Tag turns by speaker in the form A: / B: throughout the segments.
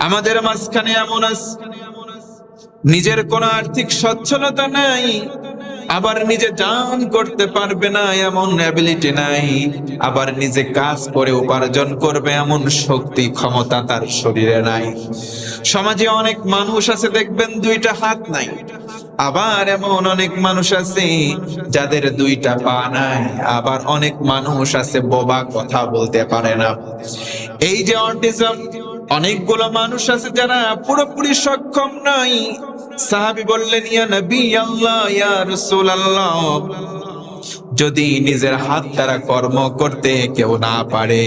A: আমাদের মাঝখানে এমন আছে নিজের কোনো আর্থিক সচ্ছলতা নাই, আবার নিজে দান করতে পারবে না এমন অ্যাবিলিটি নাই, আবার নিজে কাজ করে উপার্জন করবে এমন শক্তি ক্ষমতা তার শরীরে নাই। সমাজে অনেক মানুষ আছে দেখবেন দুইটা হাত নাই, আবার এমন অনেক মানুষ আছে যাদের দুইটা পা নাই, আবার অনেক মানুষ আছে বোবা, কথা বলতে পারে না। এই যে অটিজম, অনেকগুলো মানুষ আছে যারা পুরোপুরি সক্ষম নাই। সাহাবী বললেন, ইয়া নবী আল্লাহ, ইয়া রাসূলুল্লাহ, যদি নিজের হাত দ্বারা কর্ম করতে কেউ না পারে,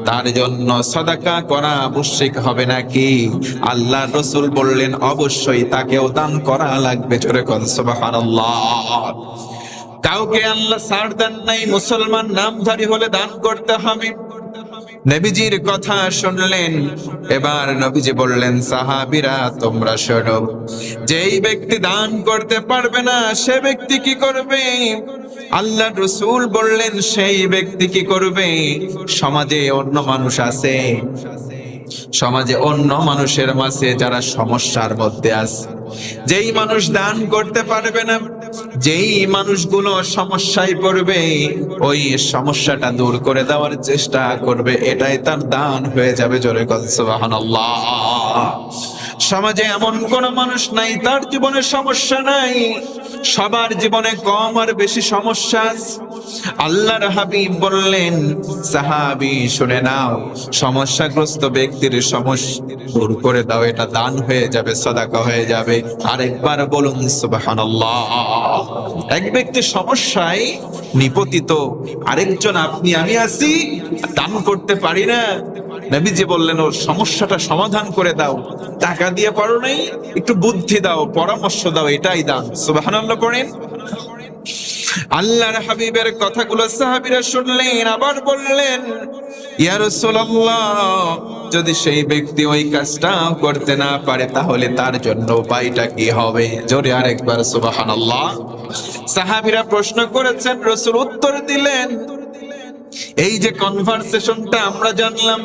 A: তার জন্য সাদাকা করা আবশ্যক হবে নাকি? আল্লাহ রাসূল বললেন, অবশ্যই তাকেও দান করা লাগবে। জোরে কোন সুবহানাল্লাহ। কাউকে আল্লাহ ছাড় দেন নাই, মুসলমান নামধারী হলে দান করতে হবে। নবীজির কথা শুনলেন, এবার নবীজি বললেন, সাহাবীরা তোমরা শোনো, যেই ব্যক্তি দান করতে পারবে না সে ব্যক্তি কি করবে? আল্লাহ রাসূল বললেন, সেই ব্যক্তি কি করবে? সমাজে অন্য মানুষ আছে, সমাজে অন্য মানুষের মাঝে যারা সমস্যার মধ্যে আছে, যেই মানুষ দান করতে পারবে না, যেই মানুষগুলো সমস্যায় পড়বে, ওই সমস্যাটা দূর করে দেওয়ার চেষ্টা করবে, এটাই তার দান হয়ে যাবে। জোরে বলেন সুবহানাল্লাহ। সমাজে এমন কোন মানুষ নাই তার জীবনে সমস্যা নাই, সবার জীবনে কম আর বেশি সমস্যা আছে। আল্লাহর হাবিব বললেন, সাহাবী শুনে নাও, সমস্যাগ্রস্ত ব্যক্তির সমস্যা দূর করে দাও, এটা দান হয়ে যাবে, সাদাকা হয়ে যাবে। আরেকবার বলুন সুবহানাল্লাহ। এক ব্যক্তি সমস্যায় নিপতিত, আরেকজন আপনি আমি আছি, দান করতে পারি না, নবীজি বললেন, ওর সমস্যাটা সমাধান করে দাও। টাকা দিয়ে পারো নাই, একটু বুদ্ধি দাও, পরামর্শ দাও, এটাই দান। সুবহানাল্লাহ পড়েন। আল্লাহর হাবিবের কথাগুলো সাহাবীরা শুনলেন, আবার বললেন, ইয়া রাসূলুল্লাহ, যদি সেই ব্যক্তি ওই কাজটা করতে না পারে তাহলে তার জন্য উপায়টা কি হবে? জোরে আরেকবার সুবহানাল্লাহ। সাহাবীরা প্রশ্ন করেছেন, রাসূল উত্তর দিলেন। এই যে কনভারসেশনটা আমরা জানলাম,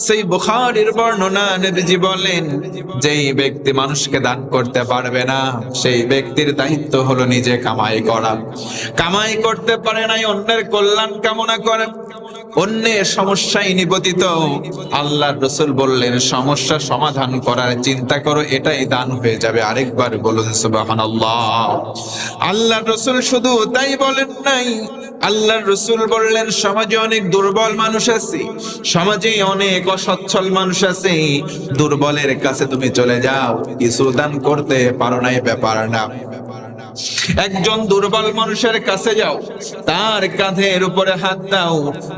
A: সেই বুখারীর বর্ণনা, নবীজি বলেন, যেই ব্যক্তি মানুষকে দান করতে পারবে না সেই ব্যক্তির দায়িত্ব হলো নিজে কামাই করা। কামাই করতে পারে নাই, অন্যের কল্যাণ কামনা করে, অন্যের সমস্যায় নিপতিত। আল্লাহর রাসূল বললেন, সমস্যা সমাধান করার চিন্তা করো, এটাই দান হয়ে যাবে। আরেকবার বলুন সুবহানাল্লাহ। আল্লাহর রাসূল শুধু তাই বলেন নাই, আল্লাহর রাসূল বললেন, সমাজে অনেক দুর্বল মানুষ আছে, সমাজে অনেক অসচ্ছল মানুষ আছে, দুর্বলের কাছে তুমি চলে যাও, কিছু দান করতে পারো নাই, ব্যাপার না। একজন দুর্বল মানুষের কাছে যাও, তার কাঁধের উপরে হাত দাও,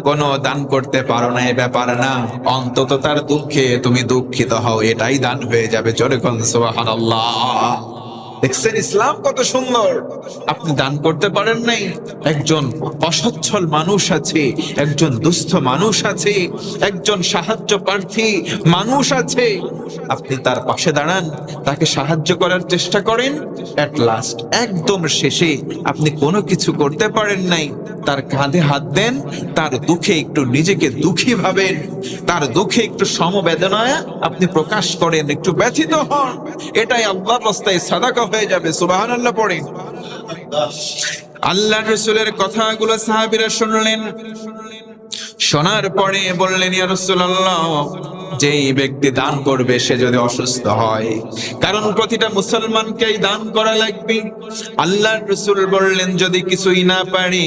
A: কোনো দান করতে পারো না, ব্যাপার না, অন্তত তার দুঃখে তুমি দুঃখিত হও, এটাই দান হয়ে যাবে। জোরে বলুন সুবহানাল্লাহ। দেখছেন ইসলাম কত সুন্দর। আপনি দান করতে পারেন নাই, একজন অসচ্ছল মানুষ আছে, একজন দুস্থ মানুষ আছে, একজন সাহায্য প্রার্থী মানুষ আছে, আপনি তার পাশে দাঁড়ান, তাকে সাহায্য করার চেষ্টা করেন। এট লাস্ট একদম শেষে আপনি কোনো কিছু করতে পারেন নাই, তার কাঁধে হাত দেন, তার দুঃখে একটু নিজেকে দুঃখী ভাবেন, তার দুঃখে একটু সমবেদনায় আপনি প্রকাশ করেন, একটু ব্যথিত হন, এটাই আল্লাহর রাস্তায় সাদাকা হয়ে যাবে। সুবহানাল্লাহ পড়েন। আল্লাহর রাসূলের কথাগুলো সাহাবীরা শুনলেন, শোনার পরে বললেন, ইয়া রাসূলুল্লাহ, যেই ব্যক্তি দান করবে সে যদি অসুস্থ হয়, কারণ প্রতিটা মুসলমানকেই দান করা লাগবে। আল্লাহর রাসূল বললেন, যদি কিছুই না পারি,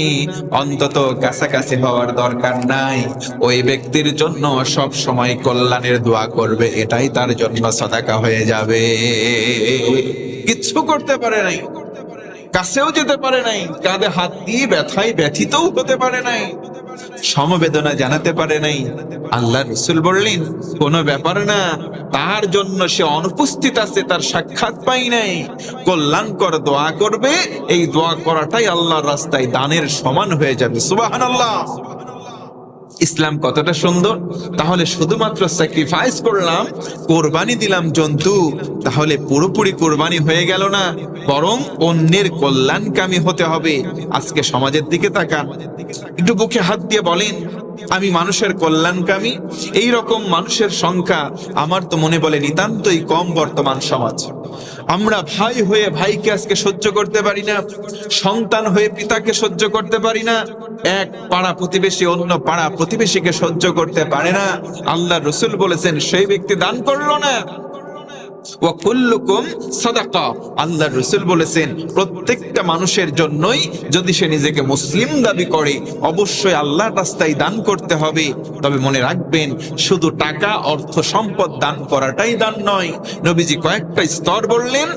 A: অন্তত কাছাকাছি হওয়ার দরকার নাই, ওই ব্যক্তির জন্য সব সময় কল্যাণের দোয়া করবে, এটাই তার জন্য সাদাকা হয়ে যাবে। কিচ্ছু করতে পারে নাই, কাছেও যেতে পারে নাই, কাঁধে হাত দিয়ে ব্যথায় ব্যথিতও হতে পারে নাই, সমবেদনা জানাতে পারে নাই, আল্লাহ রাসূল বললেন, কোনো ব্যাপার না, তার জন্য সে অনুপস্থিত আছে, তার সাক্ষাৎ পাই নাই, কল্যাণকর দোয়া করবে, এই দোয়া করাটাই আল্লাহর রাস্তায় দানের সমান হয়ে যাবে। সুবহানাল্লাহ। ইসলাম কতটা সুন্দর। তাহলে শুধুমাত্র স্যাক্রিফাইস করলাম, কোরবানি দিলাম জন্তু, তাহলে পুরোপুরি কোরবানি হয়ে গেল না, বরং অন্যের কল্যাণকামী হতে হবে। আজকে সমাজের দিকে তাকান, একটু বুকে হাত দিয়ে বলেন, আমি মানুষের কল্যাণকামী, এই রকম মানুষের সংখ্যা আমার তো মনে বলে নিতান্তই কম বর্তমান সমাজ। আমরা ভাই হয়ে ভাইকে আজকে সহ্য করতে পারি না, সন্তান হয়ে পিতাকে সহ্য করতে পারি না, এক পাড়া প্রতিবেশী অন্য পাড়া প্রতিবেশীকে সহ্য করতে পারে না। আল্লাহ রসুল বলেছেন সেই ব্যক্তি দান করলো না। ওয়া কুল্লুকুম সাদাকা, আল্লাহ রাসূল বলেছেন প্রত্যেকটা মানুষের জন্যই, যদি সে নিজেকে মুসলিম দাবি করে, অবশ্যই আল্লাহর রাস্তায় দান করতে হবে। তবে মনে রাখবেন, শুধু টাকা অর্থ সম্পদ দান করাটাই দান নয়। নবীজি কয়েকটা স্তর বললেন,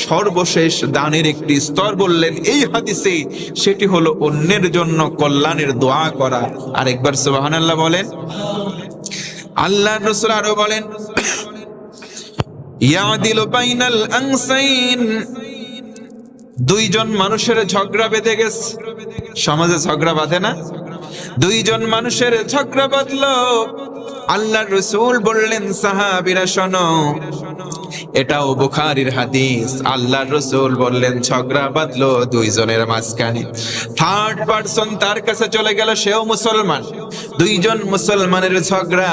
A: সর্বশেষ দানের একটি স্তর বললেন এই হাদিসে, সেটি হলো অন্যের জন্য কল্যাণের দোয়া করা। আরেকবার সুবহানাল্লাহ বলেন। আল্লাহর রাসূল আরো বলেন, ইয়াদিলু বাইনাল আনসাইন, দুইজন মানুষের ঝগড়া বেঁধে গেছে। সমাজে ঝগড়া বাঁধে না? দুইজন মানুষের ঝগড়া বাঁধলো, আল্লাহর রাসূল বললেন সাহাবীরা শোনো, এটাও বুখারীর হাদিস। আল্লাহর রাসূল বললেন ঝগড়া বাঁধলো দুইজনের মাঝখানে, থার্ড পারসন তার কাছে চলে গেল, সেও মুসলমান। দুইজন মুসলমানের ঝগড়া,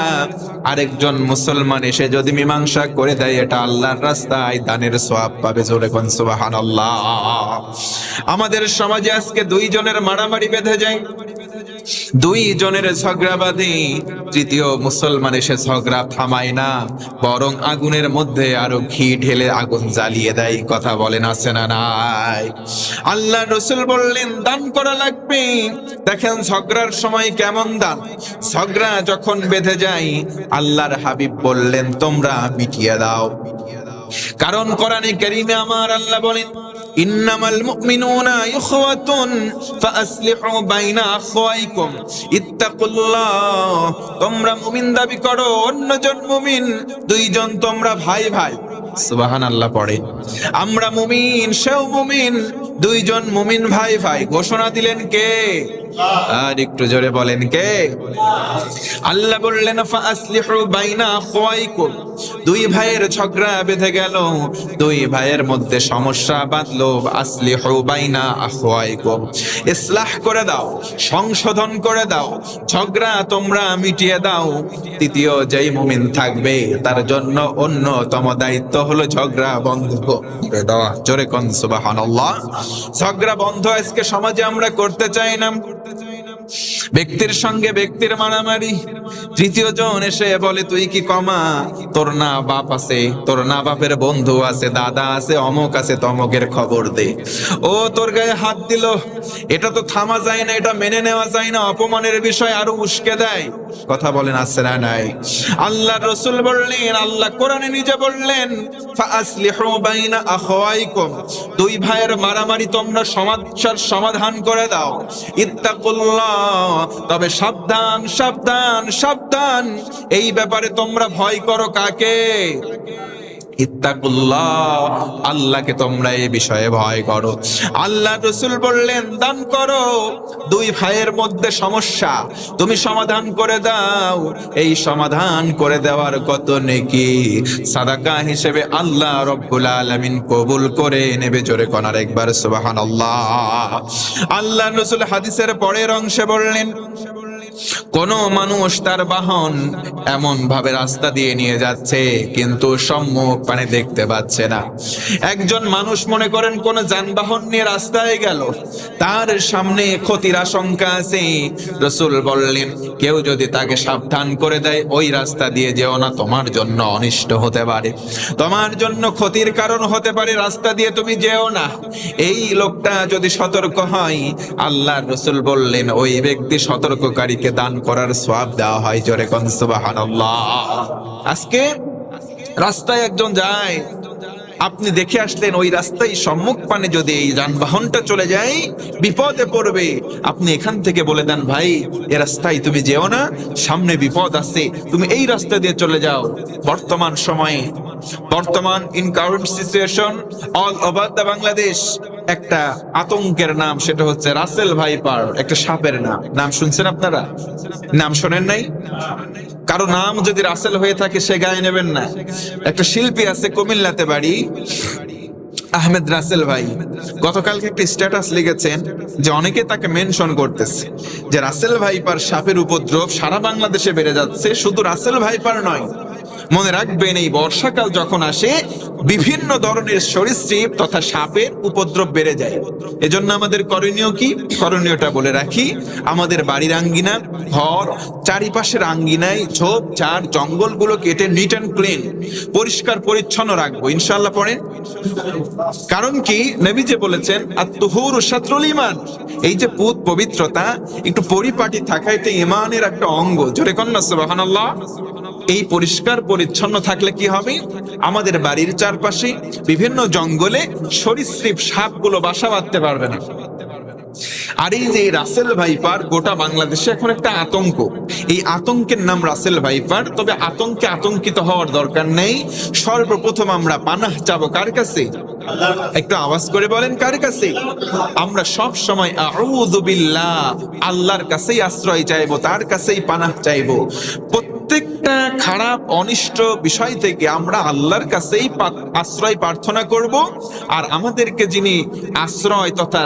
A: আরেকজন মুসলমান এসে যদি মীমাংসা করে দেয়, এটা আল্লাহর রাস্তায় দানের সওয়াব পাবে। জোরে কোন সুবহানাল্লাহ। আমাদের সমাজে আজকে দুইজনের মারামারি বেঁধে যায়, দুইজনের ঝগড়া বাঁধে, তৃতীয় মুসলমান এসে ঝগড়া থামায় না, বরং আগুনের মধ্যে আরো ঘি ঢেলে আগুন জ্বালিয়ে দেয়। কথা বলেন আছে না নাই? আল্লাহ রাসূল বললেন দান করা লাগবে। দেখেন ঝগড়ার সময় কেমন দান, ঝগড়া যখন বেঁধে যায় আল্লাহর হাবিব বললেন তোমরা মিটিয়ে দাও। কারণ কোরআনে কারীমে আমার আল্লাহ বলেন, ইন্নামাল মুমিনুনা ইখওয়াতুন ফাআসলিহু বাইনা আখওয়াইকুম ইত্তাকুল্লাহ, তোমরা মুমিন দাবি করো, অন্যজন মুমিন, দুইজন তোমরা ভাই ভাই। সুবহানাল্লাহ পড়ে, আমরা মুমিন সেও মুমিন, দুইজন মুমিন ভাই ভাই। ঘোষণা দিলেন কে? আর একটু জোরে বলেন কে? আল্লাহ বললেন ফাআসলিহু বাইনা আখওয়াইকুম, দুই ভাইয়ের ঝগড়া বেঁধে গেল, দুই ভাইয়ের মধ্যে সমস্যা বাঁধলো, আসলিহু বাইনা আখওয়াইকুম, ইসলাহ করে দাও, সংশোধন করে দাও, ঝগড়া তোমরা মিটিয়ে দাও। তৃতীয় যেই মুমিন থাকবে তার জন্য অন্যতম দায়িত্ব হলো ঝগড়া বন্ধ করে দেওয়া। জোরে কোন সুবহানাল্লাহ। ঝগড়া বন্ধ আজকে সমাজে আমরা করতে চাই না। ব্যক্তির সঙ্গে ব্যক্তির মারামারি, তৃতীয় জন এসে বলে তুই কি কমা, তোর না বাপ আছে, তোর না বাপের বন্ধু আছে, দাদা আছে, অমুক আছে, তমকের খবর দে। ও তোর গায়ে হাত দিল, এটা তো থামা যায় না, এটা মেনে নেওয়া যায় না, অপমানের বিষয় আরো উস্কে দেয়। কথা বলেন আছে না নাই? আল্লাহ রাসূল বললেন, আল্লাহ কোরআনে নিজে বললেন ফাআসলিহু বাইনা আখওয়াইকুম, দুই ভাইয়ের মারামারি তোমরা সমস্যার সমাধান করে দাও। ইত্তাকুল্লাহ, তবে সাবধান সাবধান সাবধান, এই ব্যাপারে তোমরা ভয় করো কাকে? ইত্তাকুল্লাহ, আল্লাহকে তোমরা এই বিষয়ে ভয় করো। আল্লাহ রাসূল বললেন দান করো, দুই ভাইয়ের মধ্যে সমস্যা তুমি সমাধান করে দাও, এই সমাধান করে দেওয়ার কত নেকি সাদাকা হিসেবে আল্লাহ রব্বুল আলামিন কবুল করে নেবে। জোরে কোন আরেকবার সুবহানাল্লাহ। আল্লাহ রাসূল হাদিসের পরের অংশে বললেন, কোন মানুষ তার বাহন এমন ভাবে রাস্তা দিয়ে নিয়ে যাচ্ছে কিন্তু সম্মুখ পানে দেখতে পাচ্ছে না। একজন মানুষ মনে করেন কোন যানবাহন নিয়ে রাস্তায় গেল, তার সামনে ক্ষতির আশঙ্কা আছে। রাসূল বললেন কেউ যদি তাকে সাবধান করে দেয়, ওই রাস্তা দিয়ে যেও না, তোমার জন্য অনিষ্ট হতে পারে, তোমার জন্য ক্ষতির কারণ হতে পারে, রাস্তা দিয়ে তুমি যেও না। এই লোকটা যদি সতর্ক হয়, আল্লাহর রাসূল বললেন ওই ব্যক্তি সতর্ককারীকে দান করার সওয়াব দেওয়া হয়। জোরে কোন সুবহানাল্লাহ। আজকে রাস্তায় একজন যায়, আপনি দেখে আসলেন, ওই রাস্তায় সম্মুখ পানে যদি এই যানবাহনটা চলে যায় বিপদে পড়বে, আপনি এখান থেকে বলে দেন ভাই এই রাস্তায় তুমি যেও না, সামনে বিপদ আছে, তুমি এই রাস্তা দিয়ে চলে যাও। বর্তমান সময়ে, বর্তমান in current situation all over the Bangladesh একটা আতঙ্কের নাম, সেটা হচ্ছে রাসেল ভাইপার, একটা সাপের নাম। নাম শুনছেন আপনারা? নাম শোনেন নাই? কারো নাম যদি রাসেল হয়ে থাকে সে গায়ে নেবেন না। একটা শিল্পী আছে কুমিল্লাতে বাড়ি, আহমেদ রাসেল ভাই গতকালকে একটা স্ট্যাটাস লিখেছেন যে অনেকে তাকে মেনশন করতেছে যে রাসেল ভাইপার সাপের উপদ্রব সারা বাংলাদেশে বেড়ে যাচ্ছে। শুধু রাসেল ভাইপার নয়, মনে রাখবেন এই বর্ষাকাল যখন আসে বিভিন্ন ধরনের সরীসৃপ তথা সাপের উপদ্রব বেড়ে যায়। এজন্য আমাদের করণীয় কি? করণীয়টা বলে রাখি। আমাদের বাড়ির আঙ্গিনা, ঘর, চারিপাশের আঙ্গিনায় ঝোপ ঝাড় জঙ্গলগুলো কেটে নিট অ্যান্ড ক্লিন পরিষ্কার পরিচ্ছন্ন রাখবো ইনশাআল্লাহ। পড়েন, কারণ কি নবী যে বলেছেন আত-তুহুরু শাতরুল ঈমান, এই যে পবিত্রতা একটু পরিপাটি থাকা এটা ঈমানের একটা অঙ্গ। জোরে কন্না সুবহানাল্লাহ। এই পরিষ্কার পরিচ্ছন্ন থাকলে কি হবে? আমাদের বাড়ির চারপাশে বিভিন্ন জঙ্গলে সরীসৃপ সাপগুলো বাসা বাঁধতে পারবে না। আর এই যে রাসেল ভাইপার গোটা বাংলাদেশে এখন একটা আতঙ্ক। এই আতঙ্কের নাম রাসেল ভাইপার। তবে আতঙ্কে আতঙ্কিত হওয়ার দরকার নেই। সর্বপ্রথম আমরা পানাহ চাবো কার কাছে? একটু আওয়াজ করে বলেন, কার কাছে? আমরা সব সময় আউযু বিল্লাহ, আল্লাহর কাছেই আশ্রয় চাইবো, তার কাছেই পানাহ চাইবো। প্রত্যেকটা খারাপ অনিষ্ট বিষয় থেকে আমরা আল্লাহর কাছেই আশ্রয় প্রার্থনা করব। আর আমাদেরকে যিনি আশ্রয় তথা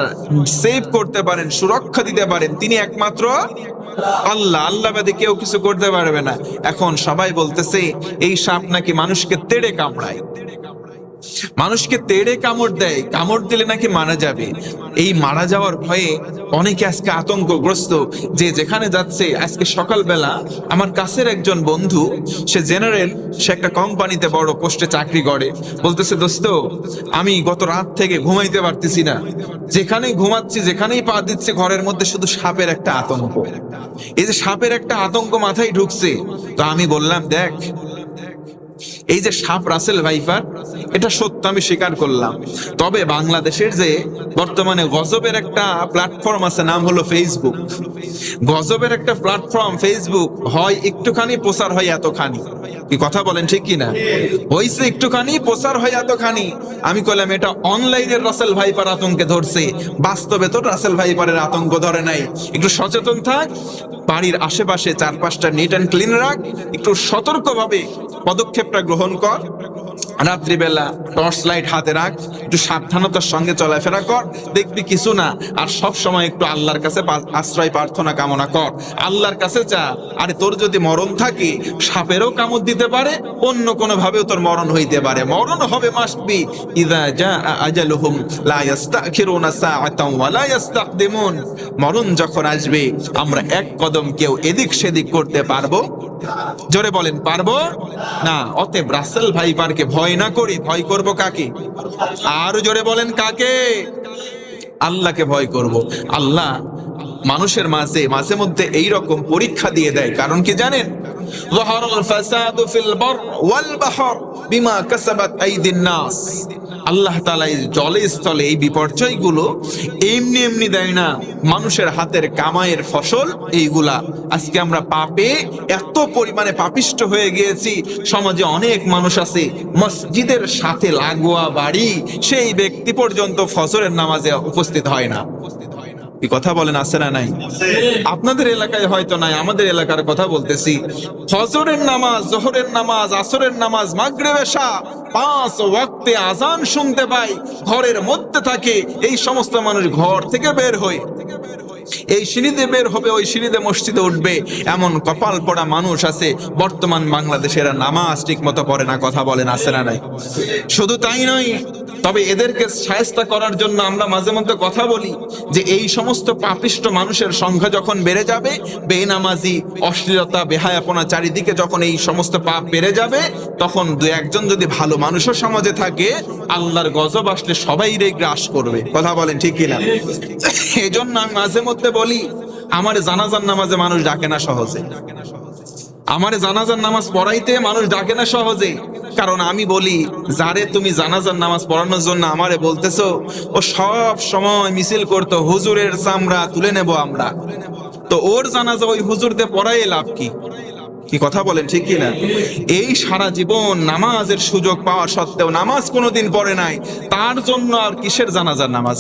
A: সেভ করতে পারেন, সুরক্ষা দিতে পারেন, তিনি একমাত্র আল্লাহ। আল্লাহ বাদে কেউ কিছু করতে পারবে না। এখন সবাই বলতেছে এই সাপ নাকি মানুষকে তেড়ে কামড়ায়, মানুষকে তেড়ে কামড় দেয়, কামড় দিলে নাকি মারা যাবে। এই মারা যাওয়ার ভয়ে অনেকে আজকে আতঙ্কগ্রস্ত, যে যেখানে যাচ্ছে। আজকে সকালবেলা আমার কাছের একজন বন্ধু, সে জেনারেল, সে একটা কোম্পানিতে বড় পোস্টে চাকরি করে, বলতেছে দোস্ত আমি গত রাত থেকে ঘুমাইতে পারতেছি না, যেখানেই ঘুমাচ্ছি যেখানেই পা দিচ্ছি ঘরের মধ্যে শুধু সাপের একটা আতঙ্ক। এই যে সাপের একটা আতঙ্ক মাথায় ঢুকছে। তো আমি বললাম দেখ, এই যে সাপ রাসেল ভাইপার এটা সত্য, আমি স্বীকার করলাম। তবে বাংলাদেশের যে বর্তমানে গজবের একটা প্ল্যাটফর্ম আছে, নাম হলো ফেসবুক। গজবের একটা প্ল্যাটফর্ম ফেসবুক, হয় একটুখানি প্রচার হয় এতখানি। কি কথা বলেন ঠিক কিনা? হইছে একটুখানি প্রচার হয় এতখানি। আমি কইলাম এটা অনলাইনের রাসেল ভাইপার আতঙ্কে ধরছে, বাস্তবে তো রাসেল ভাইপারের আতঙ্ক ধরে নাই। একটু সচেতন থাক, বাড়ির আশেপাশে চারপাশটা নিট অ্যান্ড ক্লিন রাখ, একটু সতর্কভাবে পদক্ষেপটা গ্রহণ কর। রাত্রিবেলা টর্চ লাইট হাতে রাখ, একটু সাবধানতার সঙ্গে চলাফেরা কর, দেখবি কিছু না। আর সব সময় একটু আল্লাহর কাছে আশ্রয় প্রার্থনা কামনা কর, আল্লাহর কাছে চা। আরে তোর যদি মরণ থাকে, সাপেরও কামড় দিতে পারে, অন্য কোনো ভাবেও তোর মরণ হইতে পারে। মরণ হবে মাস্ট বি, ইযা জা আজালুহুম লা ইস্তাখিরুনা সাআতান ওয়া লা ইস্তাকদিমুন। মরণ যখন আসবে আমরা এক কদম কেউ এদিক সেদিক করতে পারবো? জোরে বলেন, পারবো না। অতএব রাসেল ভাইপারকে ভয় না করি, ভয় করব কাকে? আর জোরে বলেন কাকে? আল্লাহকে ভয় করব। আল্লাহ মানুষের মাঝে মাঝে মধ্যে এইরকম পরীক্ষা দিয়ে দেয়। কারণ কি জানেন? যাহারাল ফাসাদু ফিল বার ওয়াল বাহর বিমা কাসাবাত আইদিন নাস। আল্লাহ তাআলা জলে স্থলে এই বিপর্যয়গুলো এমনি এমনি দেয় না, মানুষের হাতের কামাইয়ের ফসল এইগুলা। আজকে আমরা পাপে এত পরিমাণে পাপিষ্ট হয়ে গিয়েছি, সমাজে অনেক মানুষ আছে মসজিদের সাথে লাগোয়া বাড়ি, সেই ব্যক্তি পর্যন্ত ফজরের নামাজে উপস্থিত হয় না। কি কথা বলেন, আছে না নাই? আপনাদের এলাকায় হয়তো নাই, আমাদের এলাকার কথা বলতেছি। ফজরের নামাজ, জোহরের নামাজ, আসরের নামাজ, মাগরিব, এশা 5 ওয়াক্তে আজান শুনতে পাই, ঘরের মধ্যে থাকে। এই সমস্ত মানুষ ঘর থেকে বের হয়ে এই সিঁড়িতে বের হবে, ওই সিঁড়িতে মসজিদে উঠবে, এমন কপাল পড়া মানুষ আছে বর্তমান বাংলাদেশের। নামাজ ঠিক মতো পড়ে না। কথা বলেন, আছে না নাই? শুধু তাই নয়, তবে এদেরকে শায়েস্তা করার জন্য আমরা মাঝে মধ্যে কথা বলি যে এই সমস্ত পাপিষ্ট মানুষের সংখ্যা যখন বেড়ে যাবে, বেনামাজি, অশ্লীলতা, বেহায়াপনা চারিদিকে যখন এই সমস্ত পাপ বেড়ে যাবে, তখন দু একজন যদি ভালো মানুষও সমাজে থাকে, আল্লাহর গজব আসলে সবাই রে গ্রাস করবে। কথা বলেন ঠিক কিনা? এই জন্য আমি মাঝে মধ্যে বলি, আমার জানাজার নামাজে মানুষ ডাকে না সহজে, আমার জানাজার নামাজ পড়াইতে মানুষ ডাকে না সহজে। কারণ আমি বলি, যারে তুমি জানাজার নামাজ পড়ানোর জন্য আমারে বলতেছো, ও সব সময় মিছিল করতো হুজুরের চামড়া তুলে নেব আমরা, তো ওর জানাজা ওই হুজুরদের পড়াই লাভ কি? কি কথা বলেন ঠিক কিনা? এই সারা জীবন নামাজের সুযোগ পাওয়া সত্ত্বেও নামাজ কোনোদিন পড়ে নাই, তার জন্য আর কিসের জানাজার নামাজ?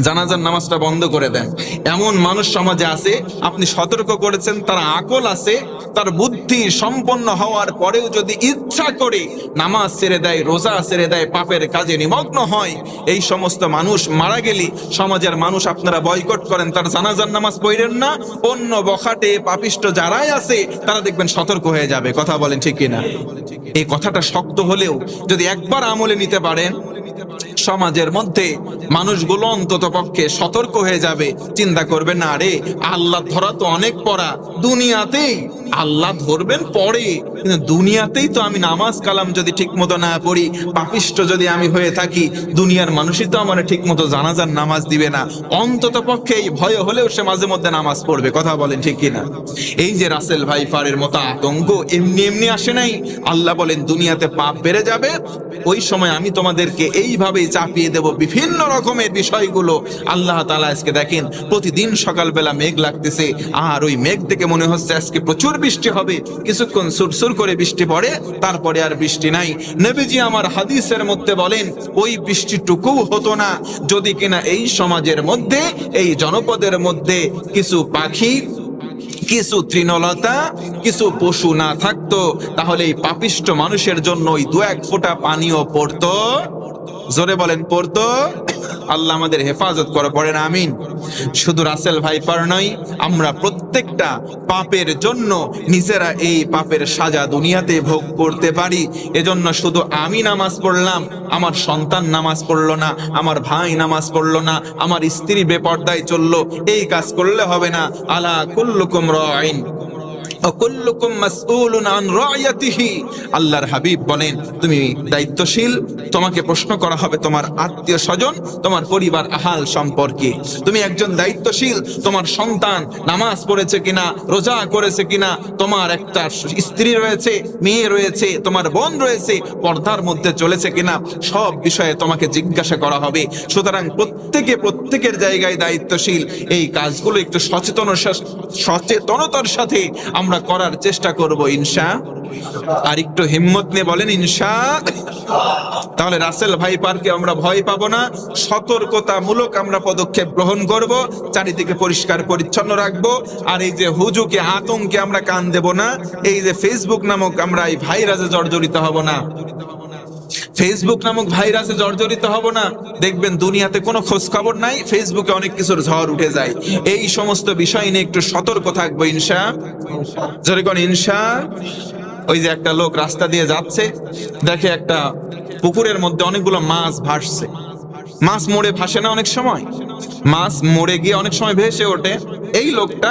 A: জানাজার নামাজটা বন্ধ করে দেন। এমন মানুষ সমাজে আছে, আপনি সতর্ক করেছেন, তার আকল আছে, তার বুদ্ধি সম্পন্ন হওয়ার পরেও যদি ইচ্ছা করে নামাজ ছেড়ে দেয়, রোজা ছেড়ে দেয়, পাপের কাজে নিমগ্ন হয়, এই সমস্ত মানুষ মারা গেলে সমাজের মানুষ আপনারা বয়কট করেন, তার জানাজার নামাজ পড়েন না। অন্য বখাটে পাপিষ্ট যারাই আছে তারা দেখবেন সতর্ক হয়ে যাবে। কথা বলেন ঠিক কিনা? এই কথাটা শক্ত হলেও যদি একবার আমলে নিতে পারেন, সমাজের মধ্যে মানুষগুলো অন্তত পক্ষে সতর্ক হয়ে যাবে, চিন্তা করবে না রে আল্লাহ ধরা তো অনেক পড়া, দুনিয়াতেই আল্লাহ ধরবেন পরে, কিন্তু দুনিয়াতেই তো আমি নামাজ কালাম যদি ঠিক মতো না পড়ি, পাপিষ্ট যদি আমি হয়ে থাকি, দুনিয়ার মানুষই তো আমার ঠিক মতো জানাজার নামাজ দিবে না। অন্তত পক্ষে এই ভয় হলেও সে মাঝে মধ্যে নামাজ পড়বে। কথা বলেন ঠিক কিনা? এই যে রাসেল ভাইপারের মতো আতঙ্ক এমনি এমনি আসে নাই। আল্লাহ বলেন দুনিয়াতে পাপ বেড়ে যাবে, ওই সময় আমি তোমাদেরকে এইভাবেই চাপিয়ে দেব বিভিন্ন রকমের বিষয়গুলো। আল্লাহ তাআলা আজকে দেখেন প্রতিদিন সকালবেলা মেঘ লাগতেছে, আর ওই মেঘ থেকে মনে হচ্ছে আজকে প্রচুর বৃষ্টি হবে, কিছুক্ষণ সুরসুর করে বৃষ্টি পড়ে, তারপরে আর বৃষ্টি নাই। নবীজি আমার হাদিসের মধ্যে বলেন ওই বৃষ্টিটুকু হতো না যদি কিনা এই সমাজের মধ্যে, এই জনপদের মধ্যে কিছু পাখি, কিছু তৃণলতা, কিছু পশু না থাকতো, তাহলে এই পাপিষ্ট মানুষের জন্য ওই দু এক ফোঁটা পানিও পড়তো। জোরে বলেন পড়তো। আল্লাহ আমাদের হেফাজত করে, পড়েন আমিন। শুধু রাসেল ভাইপার নয়, আমরা প্রত্যেকটা পাপের জন্য নিজেরা এই পাপের সাজা দুনিয়াতে ভোগ করতে পারি। এজন্য শুধু আমি নামাজ পড়লাম, আমার সন্তান নামাজ পড়লো না, আমার ভাই নামাজ পড়লো না, আমার স্ত্রী বেপর্দায় চললো, এই কাজ করলে হবে না। আলা কুল্লুকুম রাইন কুল্লুকুম মাসউলুন আন রায়াতিহি। আল্লাহর হাবিব বলেন তুমি দায়িত্বশীল, তোমাকে প্রশ্ন করা হবে তোমার আত্মীয় স্বজন, তোমার পরিবার আহাল সম্পর্কে। তুমি একজন দায়িত্বশীল, তোমার সন্তান নামাজ পড়েছে কিনা, রোজা করেছে কিনা, তোমার একটা স্ত্রী রয়েছে, মেয়ে রয়েছে, তোমার বোন রয়েছে, পর্দার মধ্যে চলেছে কিনা, সব বিষয়ে তোমাকে জিজ্ঞাসা করা হবে। সুতরাং প্রত্যেকের জায়গায় দায়িত্বশীল। এই কাজগুলো একটু সচেতনতার সাথে আমরা করার চেষ্টা করব ইনশাআল্লাহ। আর একটু হিম্মত নিয়ে বলেন ইনশাআল্লাহ। তাহলে রাসেল ভাইপারকে আমরা ভয় পাবো না, সতর্কতামূলক আমরা পদক্ষেপ গ্রহণ করব, চারিদিকে পরিষ্কার পরিচ্ছন্ন রাখবো। আর এই যে হুজুকে আতঙ্কে আমরা কান দেব না, এই যে ফেসবুক নামক আমরা এই ভাইরাসে জর্জরিত হব না, ফেসবুক নামক ভাইরাসে জর্জরিত হব না। দেখবেন দুনিয়াতে কোনো খোঁজ খবর নাই, ফেসবুকে অনেক কিছুর ঝড় উঠে যায়। এই সমস্ত বিষয় নিয়ে একটু সতর্ক থাকবো ইনশাআল্লাহ। জোরে কোন ইনশাআল্লাহ। ওই যে একটা লোক রাস্তা দিয়ে যাচ্ছে, দেখে একটা পুকুরের মধ্যে অনেকগুলো মাছ ভাসছে। মাছ মরে ভাসে না, অনেক সময় মাছ মরে গিয়ে অনেক সময় ভেসে ওঠে। এই লোকটা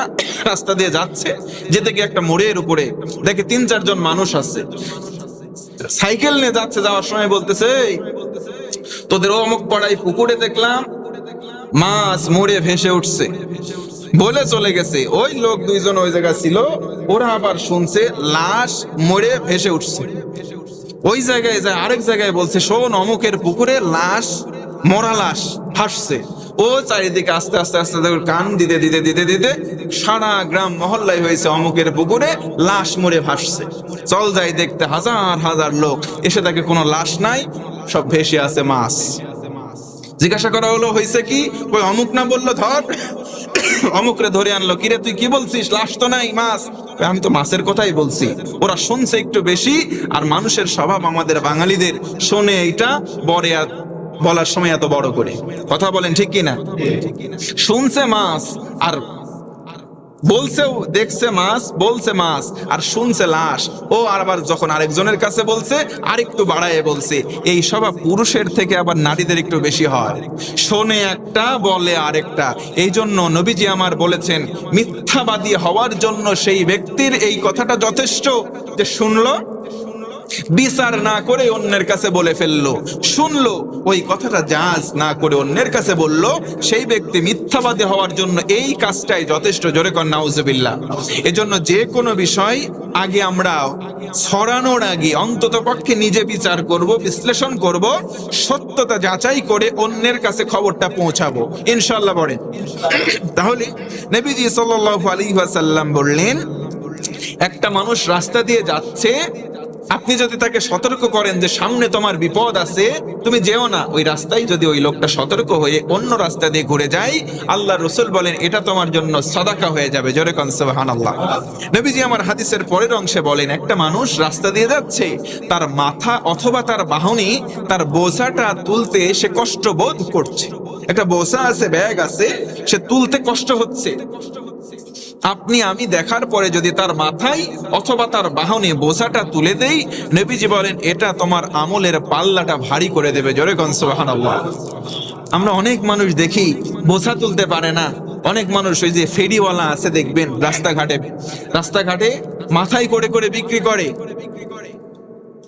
A: রাস্তা দিয়ে যাচ্ছে, যেতে গিয়ে একটা মোড়ের উপরে দেখে ৩-৪ জন মানুষ আছে, সাইকেল নিয়ে যাচ্ছে। যাওয়ার সময় বলতেছে তোদের অমুক পাড়ায় পুকুরে দেখলাম মাছ মরে ভেসে উঠছে, বলে চলে গেছে। ওই লোক 2 জন ওই জায়গায় ছিল, ওরা আবার শুনছে লাশ মরে ভেসে উঠছে। ওই জায়গায় যায় আরেক জায়গায় বলছে শোন অমুকের পুকুরে লাশ, মরা লাশ ভাসছে। ও চারিদিকে আস্তে আস্তে আস্তে কান দিতে দিতে দিতে দিতে সারা গ্রাম মহল্লায় হয়েছে অমুকের পুকুরে লাশ মরে ভাসছে। চল যাই দেখতে, হাজার হাজার লোক এসে দেখে কোনো লাশ নাই, সব ভেসে আছে মাছ। জিজ্ঞাসা করা হলো হয়েছে কি, ওই অমুক না বললো ধর, অমুকরে ধরে আনলো। কিরে তুই কি বলছিস, লাশ তো নাই মাছ? আমি তো মাছের কথাই বলছি। ওরা শুনছে একটু বেশি, আর মানুষের স্বভাব আমাদের বাঙালিদের, শোনে এইটা বড়ে বলার সময় এত বড় করে কথা বলেন ঠিক কিনা? শুনছে মাছ আর বলছেও, দেখছে মাছ, বলছে মাছ আর শুনছে লাশ। ও আবার যখন আরেকজনের কাছে বলছে আরেকটু বাড়ায় বলছে। এই স্বভাব পুরুষের থেকে আবার নারীদের একটু বেশি হয়, শোনে একটা বলে আরেকটা। এই জন্য নবীজি আমার বলেছেন মিথ্যাবাদী হওয়ার জন্য সেই ব্যক্তির এই কথাটা যথেষ্ট যে শুনলো, বিচার না করে অন্যের কাছে বলে ফেললো, শুনলো, ওই কথাটা জাজ না করে অন্যের কাছে বললো, সেই ব্যক্তি মিথ্যাবাদী হওয়ার জন্য এই কাজটাই যথেষ্ট। জোরে কর নাউজুবিল্লাহ। এজন্য যে কোনো বিষয় আগে আমরা ছড়ানোর আগে অন্তত পক্ষে নিজে বিচার করব, বিশ্লেষণ করব, সত্যতা যাচাই করে অন্যের কাছে খবরটা পৌঁছাবো ইনশাআল্লাহ। বলেন তাহলে নবীজি সাল্লাল্লাহু আলাইহি ওয়াসাল্লাম বললেন একটা মানুষ রাস্তা দিয়ে যাচ্ছে, আপনি যদি তাকে সতর্ক করেন যে সামনে তোমার বিপদ আছে, তুমি যেও না, ওই রাস্তায় যদি ওই লোকটা সতর্ক হয়ে অন্য রাস্তা দিয়ে ঘুরে যায়, আল্লাহ রসুল বলেন এটা তোমার জন্য সাদাকা হয়ে যাবে। জোরে কোন সুবহানাল্লাহ। নবীজি আমার হাদিসের পরের অংশে বলেন, একটা মানুষ রাস্তা দিয়ে যাচ্ছে, তার মাথা অথবা তার বাহনে তার বোঝাটা তুলতে সে কষ্ট বোধ করছে। একটা বোঝা আছে, ব্যাগ আছে, সে তুলতে কষ্ট হচ্ছে। আপনি আমি দেখার পরে যদি তার মাথায় অথবা তার বাহনে বোঝাটা তুলে দেই, নবীজি বলেন এটা তোমার আমলের পাল্লাটা ভারী করে দেবে। জোরে কোন সুবহানাল্লাহ। আমরা অনেক মানুষ দেখি বোঝা তুলতে পারে না। অনেক মানুষ ওই যে ফেরিওয়ালা আছে দেখবেন রাস্তাঘাটে মাথায় করে করে বিক্রি করে।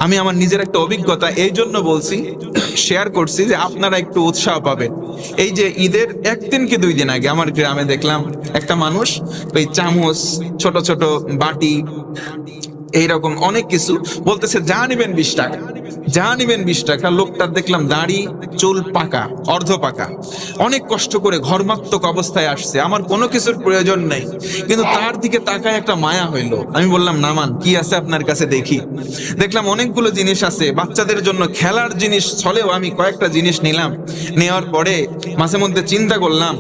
A: আমি আমার নিজের একটা অভিজ্ঞতা এই জন্য বলছি, শেয়ার করছি যে আপনারা একটু উৎসাহ পাবেন। এই যে ঈদের 1 দিন কি 2 দিন আগে আমার গ্রামে দেখলাম একটা মানুষ ওই চামচ, ছোট ছোট বাটি, এইরকম অনেক কিছু বলতেছে যা নিবেন 20 টাকা, যা নিবেন 20 টাকা। লোকটার দেখলাম দাড়ি চুল পাকা, অর্ধ পাকা, অনেক কষ্ট করে ঘর্মাত্মক অবস্থায় আসছে। আমার কোনো কিছুর প্রয়োজন নেই, কিন্তু তার দিকে তাকায় একটা মায়া হইলো। আমি বললাম নামান, কি আছে আপনার কাছে দেখি। দেখলাম অনেকগুলো জিনিস আছে, বাচ্চাদের জন্য খেলার জিনিস ছলেও আমি কয়েকটা জিনিস নিলাম। নেওয়ার পরে মাঝে মধ্যে চিন্তা করলাম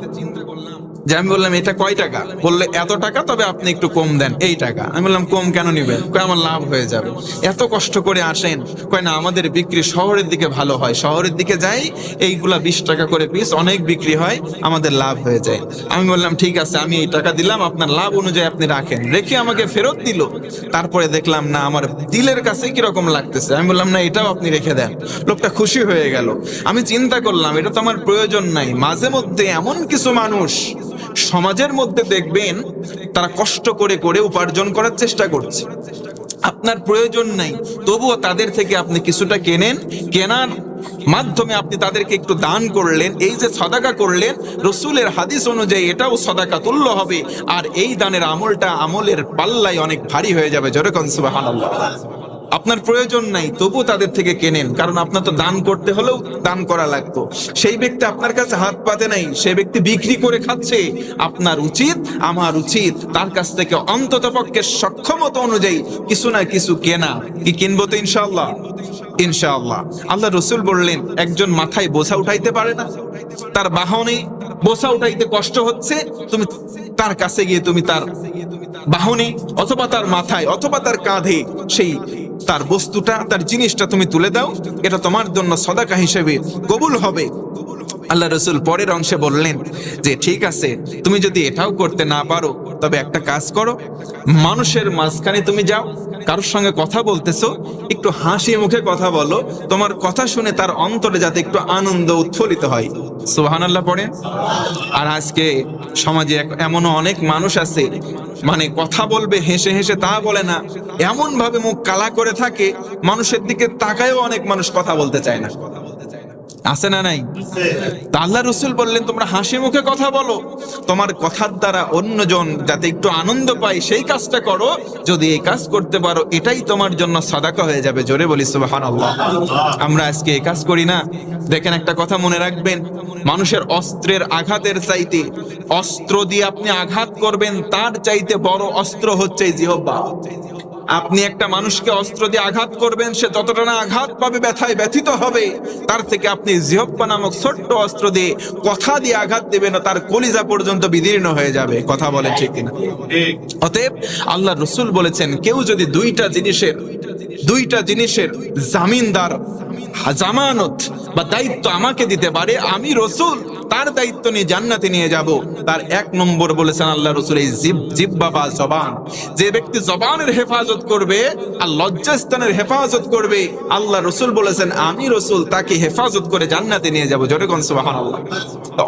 A: যে, আমি বললাম এটা কয় টাকা? বললে এত টাকা, তবে আপনি একটু কম দেন এই টাকা। আমি বললাম কম কেন নিবেন? কয় আমার লাভ হয়ে যাবে। এত কষ্ট করে আসেন? কয় না, আমাদের বিক্রি শহরের দিকে ভালো হয়, শহরের দিকে যাই, এইগুলা 20 টাকা করে পিস, অনেক বিক্রি হয়, আমাদের লাভ হয়ে যায়। আমি বললাম ঠিক আছে, আমি এই টাকা দিলাম, আপনার লাভ অনুযায়ী আপনি রাখেন। রেখে আমাকে ফেরত দিল। তারপরে দেখলাম না, আমার দিলের কাছে কিরকম লাগতেছে। আমি বললাম না, এটাও আপনি রেখে দেন। লোকটা খুশি হয়ে গেল। আমি চিন্তা করলাম এটা তো আমার প্রয়োজন নাই। মাঝে মধ্যে এমন কিছু মানুষ সমাজের মধ্যে দেখবেন তারা কষ্ট করে করে উপার্জন করার চেষ্টা করছে, আপনার প্রয়োজন নাই, তবুও তাদের থেকে আপনি কিছুটা কেনার মাধ্যমে আপনি তাদেরকে একটু দান করলেন। এই যে সাদাকা করলেন, রসুলের হাদিস অনুযায়ী এটাও সাদাকা তুল্য হবে, আর এই দানের আমলটা আমলের পাল্লায় অনেক ভারী হয়ে যাবে। জোরে কোন সুবহানাল্লাহ। আপনার প্রয়োজন নাই, তবু তাদের থেকে কেনেন, কারণ আপনার তো দান করতে হলেও দান করা লাগতো। সেই ব্যক্তি আপনার কাছে হাত পাতে নাই, সেই ব্যক্তি বিক্রি করে খাচ্ছে। আপনার উচিত, আমার উচিত, তার কাছ থেকে অন্তত পক্ষে সক্ষমতা অনুযায়ী কিছু না কিছু কেনা। কি কিনবো তো ইনশাআল্লাহ? ইনশাআল্লাহ। আল্লাহ রসুল বললেন, একজন মাথায় বোঝা উঠাইতে পারে না, তার বাহনে বোঝা উঠাইতে কষ্ট হচ্ছে, তুমি তার কাছে গিয়ে তুমি তার বাহনে অথবা তার মাথায় অথবা তার কাঁধে সেই তার বস্তুটা, তার জিনিসটা তুমি তুলে দাও, এটা তোমার জন্য সাদাকা হিসেবে কবুল হবে। আল্লাহ রসুল পরের অংশে বললেন যে ঠিক আছে, তুমি যদি এটাও করতে না পারো, তবে একটা কাজ করো, মানুষের মাঝখানে তুমি যাও, কারোর সঙ্গে কথা বলতেছো, একটু হাসি মুখে কথা বলো, তোমার কথা শুনে তার অন্তরে যাতে একটু আনন্দ উৎফুল্লিত হয়। সুবহানাল্লাহ পড়েন। আর আজকে সমাজে এমনও অনেক মানুষ আছে, মানে কথা বলবে হেসে হেসে, তা বলে না, এমন ভাবে মুখ কালা করে থাকে, মানুষের দিকে তাকায়ও অনেক মানুষ কথা বলতে চায় না। আছে না নাই? তা আল্লাহ রসুল বললেন, তোমরা হাসি মুখে কথা বলো, তোমার কথার দ্বারা অন্যজন যাতে একটু আনন্দ পায় সেই কাজটা করো। যদি এই কাজ করতে পারো, এটাই তোমার জন্য সাদাকা হয়ে যাবে। জোরে বলি সুবহানাল্লাহ। আমরা আজকে এই কাজ করি না। দেখেন, একটা কথা মনে রাখবেন, মানুষের অস্ত্রের আঘাতের চাইতে, অস্ত্র দিয়ে আপনি আঘাত করবেন তার চাইতে বড় অস্ত্র হচ্ছে জিহ্বা। আপনি একটা মানুষকে অস্ত্র দিয়ে আঘাত করবেন, সে যতটা না আঘাত পাবে, ব্যথায় ব্যথিত হবে, তার থেকে আপনি জিহ্বা নামক ছোট্ট অস্ত্র দিয়ে, কথা দিয়ে আঘাত দেবেন, তার কলিজা পর্যন্ত বিদীর্ণ হয়ে যাবে। কথা বলে ঠিক কিনা? অতএব আল্লাহ রসুল বলেছেন, কেউ যদি দুইটা জিনিসের জামিনদার, জামানত বা দায়িত্ব আমাকে দিতে পারে, আমি রসুল তার দায়িত্ব নিয়ে জান্নাতে নিয়ে যাব। তার 1 নম্বর বলেছেন আল্লাহ রসুল, এই জিহ্বা বা জবান। যে ব্যক্তি জবানের হেফাজত করবে আর লজ্জাস্থানের হেফাজত করবে, আল্লাহ রসুল বলেছেন আমি রসুল তাকে হেফাজত করে জান্নাতে নিয়ে যাব। জোরে কোন সুবহানাল্লাহ।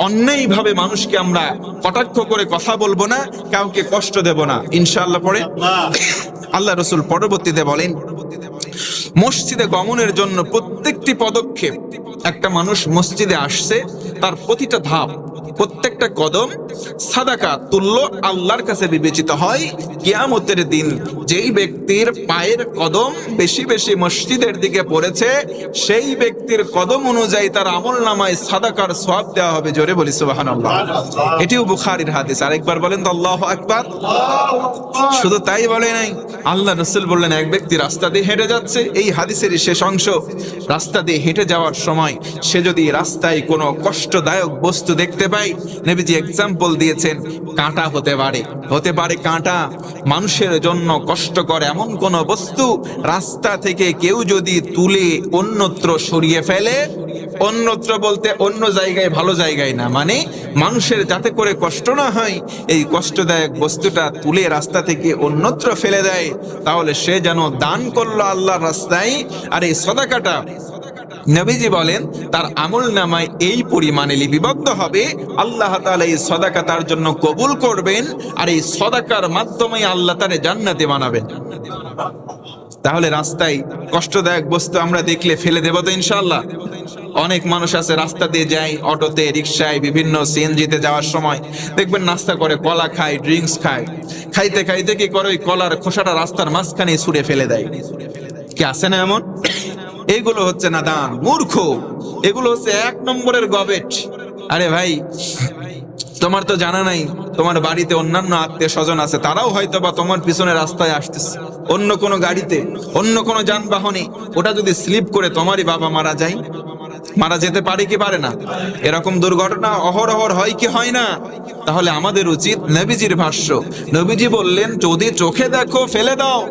A: অন্যায় ভাবে মানুষকে আমরা কটাক্ষ করে কথা বলবো না, কাউকে কষ্ট দেব না, ইনশাআল্লাহ। পড়ে আল্লাহ রসুল পরবর্তীতে বলেন, মসজিদে গমনের জন্য প্রত্যেকটি পদক্ষেপ, একটা মানুষ মসজিদে আসছে, তার প্রতিটা ধাপ প্রত্যেকটা কদম সাদাকা তুল্য আল্লাহর কাছে বিবেচিত হয়। কিয়ামতের দিন যেই ব্যক্তির পায়ের কদম বেশি বেশি মসজিদের দিকে পড়েছে, সেই ব্যক্তির কদম অনুযায়ী তার আমলনামায় সাদাকার সওয়াব দেওয়া হবে। জোরে বলি সুবহানাল্লাহ। এটিও বুখারীর হাদিস। আরেকবার বলেন তো আল্লাহু আকবার। শুধু তাই বলে নাই, আল্লাহ রাসূল বললেন, এক ব্যক্তি রাস্তা দিয়ে হেঁটে যাচ্ছে, এই হাদিসের শেষ অংশ, রাস্তা দিয়ে হেঁটে যাওয়ার সময় সে যদি রাস্তায় কোনো কষ্টদায়ক বস্তু দেখতে পায়, নবীজি এক্সাম্পল দিয়েছেন, কাঁটা হতে পারে কাঁটা। মানুষের জন্য কষ্টকর এমন কোন বস্তু রাস্তা থেকে কেউ যদি তুলে অন্যত্র সরিয়ে ফেলে, অন্যত্র বলতে অন্য জায়গায়, ভালো জায়গায় না, মানে মানুষের যাতে করে কষ্ট না হয়, এই কষ্টদায়ক বস্তুটা তুলে রাস্তা থেকে অন্যত্র ফেলে দেয়, তাহলে সে যেন দান করলো আল্লাহর রাস্তায়। আর এই সদাকাটা নবীজি বলেন তার আমলনামায় এই পরিমাণে লিপিবদ্ধ হবে, আল্লাহ তাআলা এই সদাকা তার জন্য কবুল করবেন, আর এই সদাকার মাধ্যমে আল্লাহ তারে জান্নাতে বানাবেন। তাহলে রাস্তায় কষ্টদায়ক বস্তু আমরা দেখলে ফেলে দেব তো ইনশাআল্লাহ? অনেক মানুষ আছে রাস্তা দিয়ে যায়, অটোতে, রিকশায়, বিভিন্ন সিএনজিতে যাওয়ার সময় দেখবেন নাস্তা করে, কলা খায়, ড্রিঙ্কস খায়, খাইতে খাইতে কি করে ওই কলার খোসাটা রাস্তার মাঝখানে ছুঁড়ে ফেলে দেয়। কি আছে না এমন? এগুলো হচ্ছে নাদান, মূর্খ, এগুলো হচ্ছে এক নম্বরের গবেট। আরে ভাই, তোমার তো জানা নাই তোমার বাড়িতে অন্যান্য আত্মীয় স্বজন আছে, তারাও হয়তো বা তোমার পিছনে রাস্তায় আসতেছে অন্য কোনো গাড়িতে, অন্য কোনো যানবাহনে, ওটা যদি স্লিপ করে তোমারই বাবা মারা যায়, মারা যেতে পারে কি পারে না? এরকম দুর্ঘটনা অহরহ হয় কি হয় না? তাহলে আমাদের উচিত নবীজির ভাষ্য, নবীজি বললেন যদি চোখে দেখো ফেলে দাও,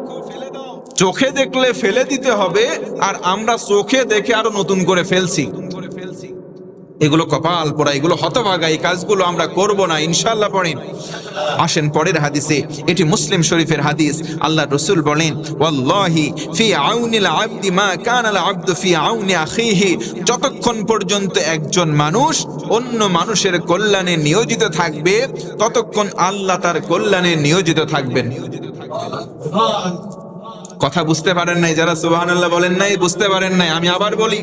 A: চোখে দেখলে ফেলে দিতে হবে, আর আমরা চোখে দেখে আরো নতুন করে ফেলছি। এগুলো কপাল পোড়া, এগুলো হতভাগা, এই কাজগুলো আমরা করব না ইনশাআল্লাহ। পড়েন, আসেন পরের হাদিসে, এটি মুসলিম শরীফের হাদিস। আল্লাহ রাসূল বলেন, ওয়াল্লাহি ফি আউনিল আবদি মা কানাল আবদু ফি আউনি আখিহি, যতক্ষণ পর্যন্ত একজন মানুষ অন্য মানুষের কল্যাণে নিয়োজিত থাকবে, ততক্ষণ আল্লাহ তার কল্যাণে নিয়োজিত থাকবেন। কথা বুঝতে পারেন নাই যারা? সুবহানাল্লাহ বলেন নাই, বুঝতে পারেন নাই? আমি আবার বলি,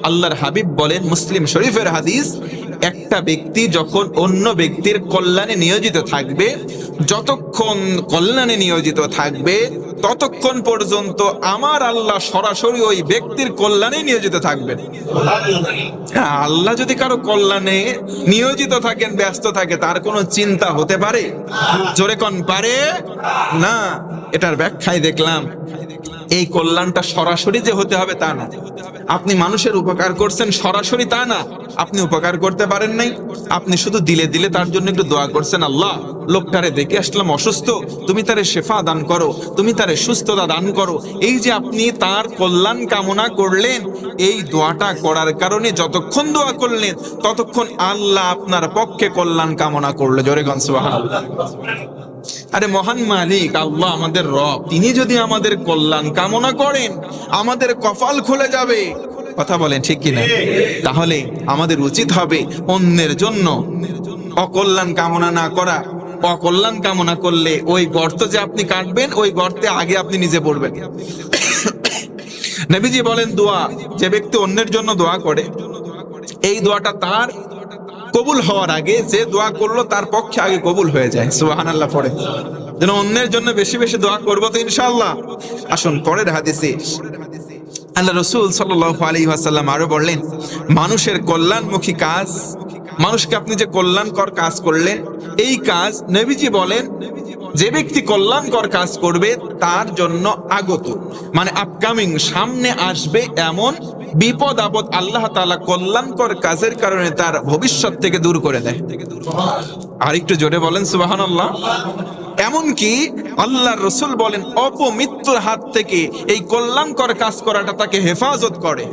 A: আল্লাহর হাবিব বলেন, মুসলিম শরীফের হাদিস, একটা ব্যক্তি যখন অন্য ব্যক্তির কল্যাণে নিয়োজিত থাকবে, যতক্ষণ কল্যাণে নিয়োজিত থাকবে ততক্ষণ পর্যন্ত আমার আল্লাহ সরাসরি ওই ব্যক্তির কল্যাণে নিয়োজিত থাকবেন। আল্লাহ যদি কারো কল্যাণে নিয়োজিত থাকেন, ব্যস্ত থাকে, তার কোনো চিন্তা হতে পারে? জোরে কোন পারে না। এটার ব্যাখ্যায় দেখলাম, এই কল্যাণটা সরাসরি যে হতে হবে তা না। আপনি মানুষের উপকার করছেন সরাসরি, তা না। আপনি উপকার করতে পারেন নাই, আপনি শুধু দিলে দিলে তার জন্য একটু দোয়া করছেন, আল্লাহ লোকটারে দেখে আসলাম অসুস্থ, তুমি তারে শেফা দান করো, তুমি তারে সুস্থতা দান করো। এই যে আপনি তার কল্যাণ কামনা করলেন, এই দোয়াটা করার কারণে যতক্ষণ দোয়া করলেন ততক্ষণ আল্লাহ আপনার পক্ষে কল্যাণ কামনা করলো। জোরে গান সুবহানাল্লাহ। আরে মহান মালিক আল্লাহ আমাদের রব, তিনি যদি আমাদের কল্যাণ কামনা করেন, আমাদের কপাল খুলে যাবে। কথা বলেন ঠিক কিনা? তাহলে আমাদের উচিত হবে অন্যের জন্য অকল্যাণ কামনা না করা। অকল্যাণ কামনা করলে ওই গর্ত যে আপনি কাটবেন, ওই গর্তে আগে আপনি নিজে পড়বেন। নবীজি বলেন, দোয়া, যে ব্যক্তি অন্যের জন্য দোয়া করে, এই দোয়াটা তার কবুল হওয়ার আগে, যে দোয়া করলো তার পক্ষে আগে কবুল হয়ে যায়। সুবহানাল্লাহ। পড়ে যেন অন্যের জন্য বেশি বেশি দোয়া করবো তো ইনশাআল্লাহ। আসুন পরের হাদিসে, আল্লাহ রাসূল সাল্লাল্লাহু আলাইহি ওয়াসাল্লাম আরো বললেন, মানুষের কল্যাণমুখী কাজ, মানুষকে আপনি যে কল্যাণকর কাজ করলেন, এই কাজ নবীজি বলেন যে ব্যক্তি কল্যাণকর কাজ করবে তার জন্য আগত, মানে আপকামিং, সামনে আসবে এমন বিপদ আপদ আল্লাহ তাআলা কল্যাণকর কাজের কারণে তার ভবিষ্যৎ থেকে দূর করে দেয়। আর একটু জোরে বলেন সুবহানাল্লাহ। এমনকি আল্লাহর রাসূল বলেন, অপমৃত্যুর হাত থেকে এই কল্যাণকর কাজ করাটা তাকে হেফাজত করে।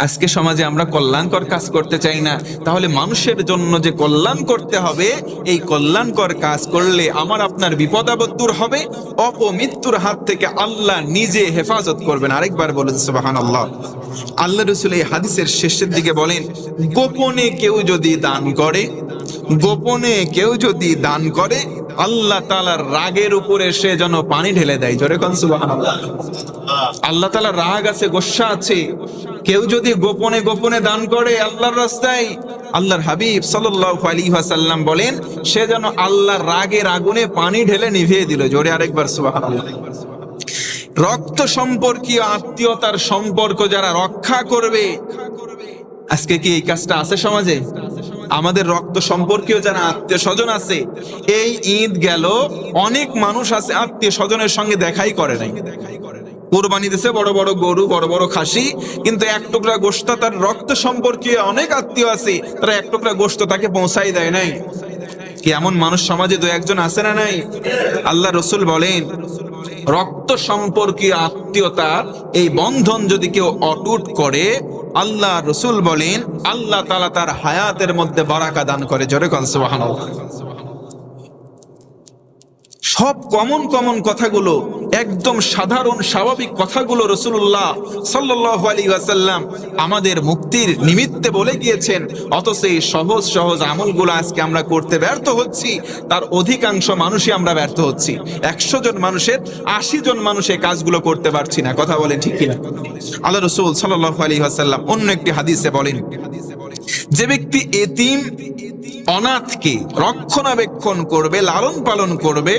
A: আজকে সমাজে আমরা কল্যাণকর কাজ করতে চাই না, তাহলে মানুষের জন্য যে কল্যাণ করতে হবে, এই কল্যাণকর কাজ করলে আমার আপনার বিপদ আপদ দূর হবে, অপমৃত্যুর হাত থেকে আল্লাহ নিজে হেফাজত করবেন। আরেকবার বলেন সুবহানাল্লাহ। আল্লাহ রাসূল এই হাদিসের শেষের দিকে বলেন, গোপনে কেউ যদি দান করে, গোপনে কেউ যদি দান করে আল্লাহ তাআলার রাগের উপরে সে যেন পানি ঢেলে দেয়। জোরে কোন সুবহানাল্লাহ। আল্লাহ তাআলার রাগ আছে, গোসা আছে। কেউ যদি গোপনে গোপনে দান করে আল্লাহর রাস্তায়, আল্লাহর হাবিব সাল্লাল্লাহু আলাইহি ওয়াসাল্লাম বলেন সে যেন আল্লাহর রাগের আগুনে পানি ঢেলে নিভিয়ে দিল। জোরে আরেকবার সুবহানাল্লাহ। রক্ত সম্পর্কীয় আত্মীয়তার সম্পর্ক যারা রক্ষা করবে, আজকে কি এই কাজটা আছে সমাজে? আমাদের রক্ত সম্পর্কীয় যারা আত্মীয় স্বজন আছে, এই ঈদ গেল অনেক মানুষ আছে আত্মীয় স্বজনের সঙ্গে দেখাই করে নাই, কোরবানি দিছে বড় বড় গরু, বড় বড় খাসি, কিন্তু এক টুকরা গোশত তার রক্ত সম্পর্কীয় অনেক আত্মীয় আছে, তারা এক টুকরা গোশত তাকে পৌঁছাই দেয় নাই। কি এমন মানুষ সমাজে দু একজন আছে না নাই? আল্লাহ রসুল বলেন রক্ত সম্পর্কীয় আত্মীয়তার এই বন্ধন যদি কেউ অটুট করে, আল্লাহ রসুল বলেন আল্লাহ তাআলা তার হায়াতের মধ্যে বারাকা দান করে। জোরে কোন সুবহানাল্লাহ। সব কমন কথাগুলো, একদম সাধারণ স্বাভাবিক কথাগুলো রাসূলুল্লাহ সাল্লাল্লাহু আলাইহি ওয়াসাল্লাম আমাদের মুক্তির নিমিত্তে বলে গিয়েছেন, অথচ এই সহজ সহজ আমলগুলো আজকে আমরা করতে ব্যর্থ হচ্ছি। তার অধিকাংশ মানুষই আমরা ব্যর্থ হচ্ছি। 100 জন মানুষের 80 জন মানুষ এই কাজগুলো করতে পারছি না। কথা বলেন ঠিক কিনা? আল্লাহ রাসূল সাল্লাল্লাহু আলাইহি ওয়াসাল্লাম অন্য একটি হাদিসে বলেন, যে ব্যক্তি এতিম অনাথকে রক্ষণাবেক্ষণ করবে, লালন পালন করবে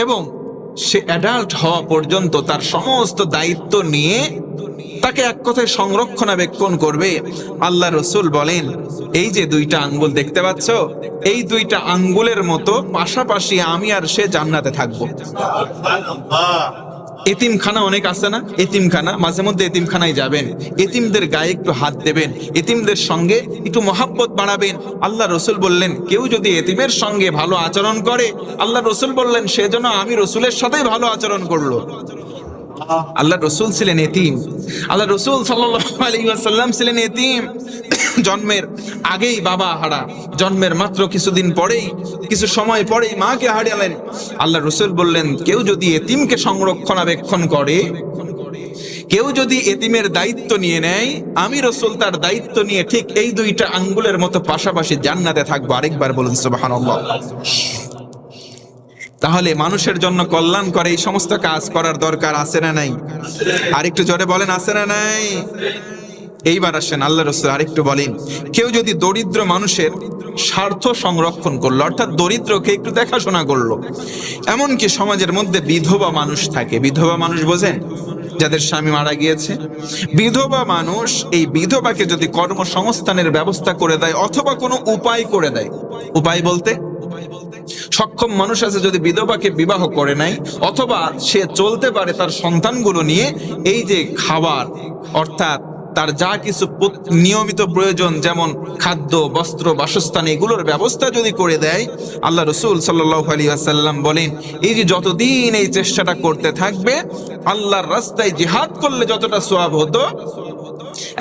A: এবং সে অ্যাডাল্ট হওয়া পর্যন্ত তার সমস্ত দায়িত্ব নিয়ে তাকে এক কথায় সংরক্ষণাবেক্ষণ করবে, আল্লাহ রসুল বলেন এই যে দুইটা আঙ্গুল দেখতে পাচ্ছ, এই দুইটা আঙ্গুলের মতো পাশাপাশি আমি আর সে জান্নাতে থাকবো। এতিমখানা অনেক আছে না? এতিমখানা, মাঝে মধ্যে এতিমখানায় যাবেন, এতিমদের গায়ে একটু হাত দেবেন, এতিমদের সঙ্গে একটু মহাব্বত বাড়াবেন। আল্লাহ রসুল বললেন কেউ যদি এতিমের সঙ্গে ভালো আচরণ করে, আল্লাহ রসুল বললেন সেজন্য আমি রসুলের সাথেই ভালো আচরণ করলো। আল্লাহ রসুল ছিলেন এতিম, আল্লাহ রসুল সাল্লাল্লাহু আলাইহি ওয়াসাল্লাম ছিলেন এতিম। জন্মের আগেই বাবা হারা, জন্মের মাত্র কিছুদিন পরেই, কিছু সময় পরেই মাকে হারালেন। আল্লাহ রসুল বললেন কেউ যদি এতিমকে সংরক্ষণাবেক্ষণ করে, কেউ যদি এতিমের দায়িত্ব নিয়ে নেয়, আমি রসুল তার দায়িত্ব নিয়ে ঠিক এই দুইটা আঙ্গুলের মতো পাশাপাশি জান্নাতে থাকবো। আরেকবার বলুন সুবহানাল্লাহ। তাহলে মানুষের জন্য কল্যাণ করে এই সমস্ত কাজ করার দরকার আছে না নাই? আরেকটু জোরে বলেন আছে না নাই? এইবার আসেন আল্লাহ রাসূল আরেকটু বলেন, কেউ যদি দরিদ্র মানুষের স্বার্থ সংরক্ষণ করলো, অর্থাৎ দরিদ্রকে একটু দেখাশোনা করলো। এমনকি সমাজের মধ্যে বিধবা মানুষ থাকে, বিধবা মানুষ বোঝেন, যাদের স্বামী মারা গিয়েছে, বিধবা মানুষ, এই বিধবাকে যদি কর্মসংস্থানের ব্যবস্থা করে দেয় অথবা কোনো উপায় করে দেয়, উপায় বলতে সক্ষম মানুষ আছে যদি বিধবাকে বিবাহ করে নাই, অথবা সে চলতে পারে তার সন্তানগুলো নিয়ে, এই যে খাবার অর্থাৎ তার যা কিছু নিয়মিত প্রয়োজন যেমন খাদ্য, বস্ত্র, বাসস্থান, এগুলোর ব্যবস্থা যদি করে দেয়, আল্লাহ রসুল সাল্লাল্লাহু আলাইহি ওয়াসাল্লাম বলেন এই যে যতদিন এই চেষ্টাটা করতে থাকবে, আল্লাহর রাস্তায় জিহাদ করলে যতটা সওয়াব হতো,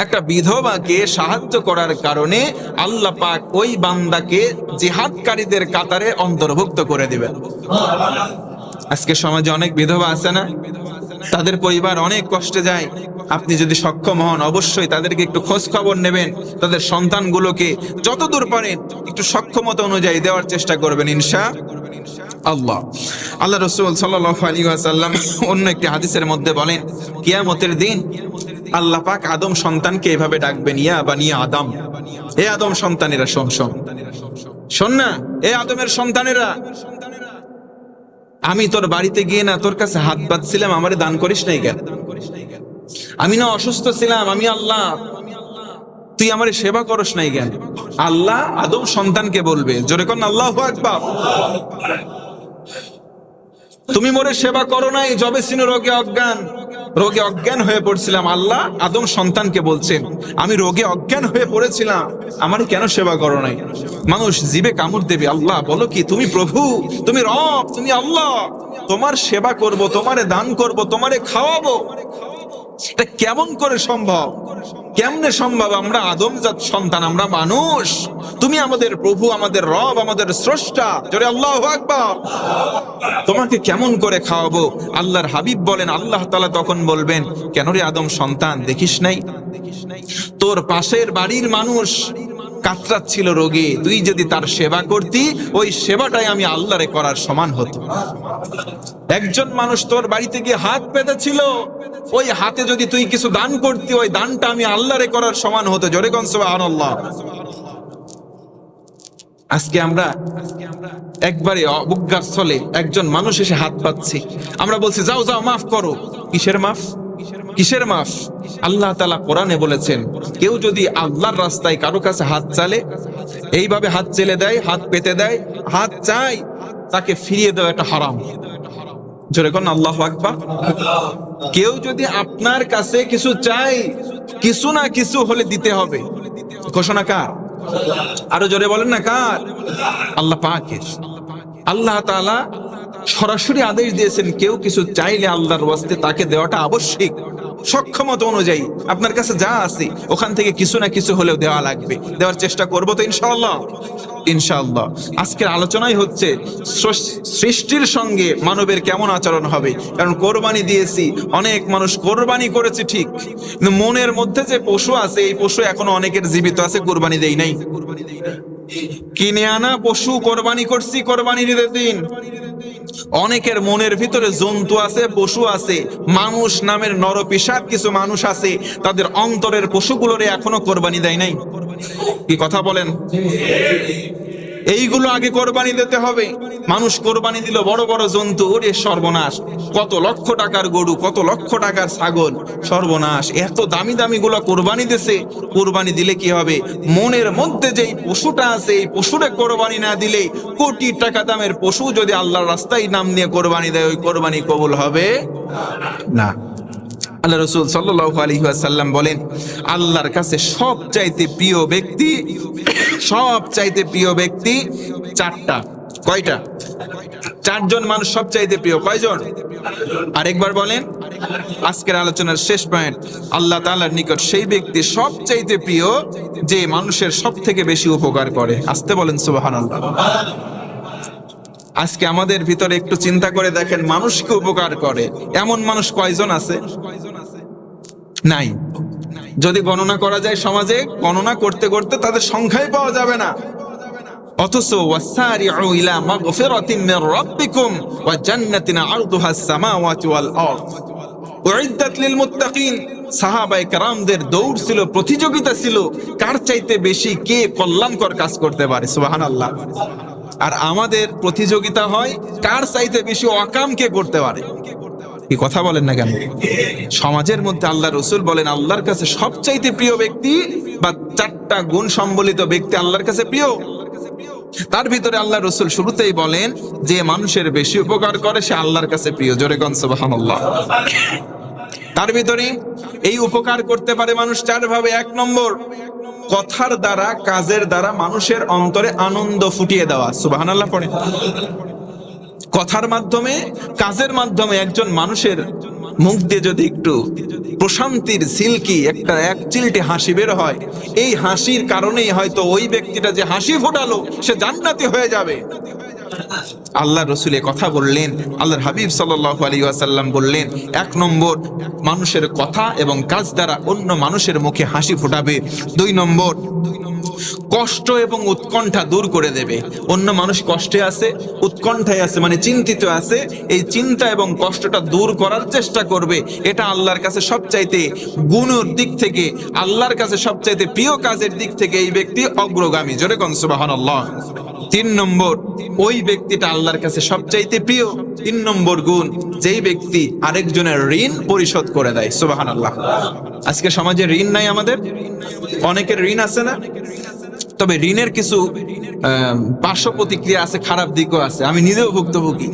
A: একটা বিধবাকে সাহায্য করার কারণে আল্লাহ পাক ওই বান্দাকে জিহাদকারীদের কাতারে অন্তর্ভুক্ত করে দিবেন। আজকে সমাজে অনেক বিধবা আছে না, তাদের পরিবার অনেক কষ্টে যায়। আপনি যদি সক্ষম হন অবশ্যই তাদেরকে একটু খোঁজ খবর নেবেন, তাদের সন্তানগুলোকে যতদূর পারেন একটু সক্ষমতা অনুযায়ী দেওয়ার চেষ্টা করবেন ইনশাআল্লাহ। আল্লাহ রাসূল সাল্লাল্লাহু আলাইহি ওয়াসাল্লাম অন্য একটি হাদিসের মধ্যে বলেন, কিয়ামতের দিন আল্লাহ পাক আদম সন্তানকে এভাবে ডাকবেন, ইয়া বানি আদম, এ আদম সন্তানেরা শোন শোন শোন না, এ আদমের সন্তানেরা, আমি তোর বাড়িতে গিয়ে না তোর কাছে হাত বাঁধছিলাম, আমারে দান করিস নাই কেন? আমি না অসুস্থ ছিলাম, আমি আল্লাহ, তুই আমারে সেবা করস নাই কেন? আল্লাহ আদম সন্তানকে বলবে, জোরে কোন আল্লাহু আকবার। তুমি মোরে সেবা করো নাই, জবে ছিল রোগে অজ্ঞান হয়ে পড়ছিলাম। আল্লাহ আদম সন্তানকে বলছেন, আমি রোগে অজ্ঞান হয়ে পড়েছিলাম, আমারে কেন সেবা করো নাই? মানুষ জিবে কামড় দেবে, আল্লাহ বলো কি তুমি প্রভু, তুমি রব, তুমি আল্লাহ, তোমার সেবা করব, তোমারে দান করব, তোমারে খাওয়াবো। এটা কেমন করে সম্ভব? কেমনে সম্ভব? আমরা আদমজাত সন্তান, আমরা মানুষ, তুমি আমাদের প্রভু, আমাদের রব, আমাদের স্রষ্টা, জোরে আল্লাহু আকবার। তোমাকে কেমন করে খাওয়াবো? আল্লাহর হাবিব বলেন, আল্লাহ তাআলা তখন বলবেন, কেন রে আদম সন্তান, দেখিস নাই তোর পাশের বাড়ির মানুষ কাতরাচ্ছিল রোগে, তুই যদি তার সেবা করতি, ওই সেবাটাই আমি আল্লাহরে করার সমান হতো। একজন মানুষ তোর বাড়িতে গিয়ে হাত পেতেছিল, ওই হাতে যদি তুই কিছু দান করতি, ওই দানটা আমি আল্লাহরে করার সমান হতো। জোরে কোন সুবহানাল্লাহ। আজকে আমরা একবারে অবজ্ঞার স্থলে একজন মানুষ এসে হাত পাচ্ছি, আমরা বলছি যাও যাও মাফ করো। কিসের মাফ? কিসের মাফ? আল্লাহ তাআলা কোরআনে বলেছেন, কেউ যদি আল্লাহর রাস্তায় কারো কাছে হাত চালে, এইভাবে হাত চেলে দেয়, হাত পেতে দেয়, হাত চায়, তাকে ফিরিয়ে দেওয়া এটা হারাম। জোরে কোন আল্লাহু আকবার। কেউ যদি আপনার কাছে কিছু চায়, কিছু না কিছু হলে দিতে হবে। ঘোষণা কার? আরো জোরে বলেন না কার? আল্লাহ পাকের। আল্লাহ তাআলা সরাসরি আদেশ দিয়েছেন, কেউ কিছু চাইলে আল্লাহর ওয়াস্তে তাকে দেওয়াটা আবশ্যক। সক্ষমতা অনুযায়ী আপনার কাছে যা আছে ওখান থেকে কিছু না কিছু হলেও দেওয়া লাগবে। দেওয়ার চেষ্টা করবো তো ইনশাআল্লাহ। ইনশাআল্লাহ আজকের আলোচনাই হচ্ছে সৃষ্টির সঙ্গে মানবের কেমন আচরণ হবে। কারণ কোরবানি দিয়েছি, অনেক মানুষ কোরবানি করেছে ঠিক, কিন্তু মনের মধ্যে যে পশু আছে, এই পশু এখনো অনেকের জীবিত আছে, কোরবানি দেই নাই। কিনে আনা পশু কোরবানি করছি, কোরবানির ঈদের দিন। অনেকের মনের ভিতরে জন্তু আছে, পশু আছে, মানুষ নামের নরপিশাচ কিছু মানুষ আছে, তাদের অন্তরের পশুগুলোরে এখনো কোরবানি দেয় নাই। কি কথা বলেন? এইগুলো আগে কোরবানি দিতে হবে। মানুষ কোরবানি দিল বড় বড় জন্তু, ওরে সর্বনাশ, কত লক্ষ টাকার গরু, কত লক্ষ টাকার ছাগল, সর্বনাশ। এত দামি দামি গুলো কোরবানি দিছে। কোরবানি দিলে কি হবে? মনের মধ্যে যেই পশুটা আছে, এই পশুরে কোরবানি না দিলে, কোটি টাকা দামের পশু যদি আল্লাহর রাস্তায় নাম নিয়ে কোরবানি দেয়, ওই কোরবানি কবুল হবে না। আল্লাহ রাসূল সাল্লাল্লাহু আলাইহি ওয়াসাল্লাম বলেন, আল্লাহর কাছে সবচাইতে প্রিয় ব্যক্তি, সবচাইতে প্রিয় ব্যক্তি চারটা। কয়টা? চারজন মানুষ সবচাইতে প্রিয়। কয়জন? আরেকবার বলেন। আজকের আলোচনার শেষ পয়েন্ট, আল্লাহ তাআলার নিকট সেই ব্যক্তি সবচাইতে প্রিয় যে মানুষের সব থেকে বেশি উপকার করে। আসতে বলেন সুবহানাল্লাহ। আজকে আমাদের ভিতরে একটু চিন্তা করে দেখেন, মানুষকে উপকার করে এমন মানুষ কয়জন আছে? নাই। যদি গণনা করা যায় সমাজে, গণনা করতে করতে তাদের সংখ্যাই পাওয়া যাবে না। অথচ ওয়াসারিউ ইলা মাগফিরাতিন মির রাব্বিকুম ওয়া জান্নাতিন আরদুহাস সামাওয়াতু ওয়াল আরদ উইদ্দাত লিল মুত্তাকিন। সাহাবায়ে কেরামদের দৌড় ছিল, প্রতিযোগিতা ছিল, কার চাইতে বেশি কে কল্যাণকর কাজ করতে পারে। সুবহানাল্লাহ। আর আমাদের প্রতিযোগিতা হয় কার চাইতে বেশি অকাম কে করতে পারে। কি কথা বলেন না কেন? সমাজের মধ্যে আল্লাহ রাসূল বলেন, আল্লাহর কাছে সবচাইতে প্রিয় ব্যক্তি বা চারটা গুণ সম্বলিত ব্যক্তি আল্লাহর কাছে প্রিয়। তার ভিতরে আল্লাহ রাসূল শুরুতেই বলেন, যে মানুষের বেশি উপকার করে সে আল্লাহর কাছে প্রিয়। জোরে কোন সুবহানাল্লাহ। তার ভিতরে এই উপকার করতে পারে মানুষ চার ভাবে। এক নম্বর, কথার দ্বারা, কাজের দ্বারা মানুষের অন্তরে আনন্দ ফুটিয়ে দেওয়া। সুবহানাল্লাহ পড়ে। কথার মাধ্যমে, কাজের মাধ্যমে একজন মানুষের মুখ দিয়ে যদি একটু প্রশান্তির সিল্কি একটা এক চিলটে হাসি বের হয়, এই হাসির কারণেই হয়তো ওই ব্যক্তিটা যে হাসি ফোটালো সে জান্নাতি হয়ে যাবে। আল্লাহ রাসূল কথা বললেন, আল্লাহর হাবিব সাল্লাল্লাহু আলাইহি ওয়াসাল্লাম বললেন, এক নম্বর, মানুষের কথা এবং কাজ দ্বারা অন্য মানুষের মুখে হাসি ফোটাবে। দুই নম্বর, কষ্ট এবং উৎকণ্ঠা দূর করে দেবে। অন্য মানুষ কষ্টে আছে, উৎকণ্ঠায় আছে, মানে চিন্তিত আছে, এই চিন্তা এবং কষ্টটা দূর করার চেষ্টা করবে। এটা আল্লাহর কাছে সবচাইতে গুণের দিক থেকে, আল্লাহর কাছে সবচাইতে প্রিয় কাজের দিক থেকে এই ব্যক্তি অগ্রগামী। জোরে কোন সুবহানাল্লাহ। তিন নম্বর, ওই ব্যক্তিটা আল্লাহর কাছে সবচাইতে প্রিয়। তিন নম্বর গুণ, যেই ব্যক্তি আরেকজনের ঋণ পরিশোধ করে দেয়। সুবহানাল্লাহ। আজকে সমাজে ঋণ নাই আমাদের, অনেকের ঋণ আছে না? তবে ঋণের কিছু পার্শ্ব প্রতিক্রিয়া আছে, খারাপ দিকও আছে। আমি নিজেও ভুক্তভোগী।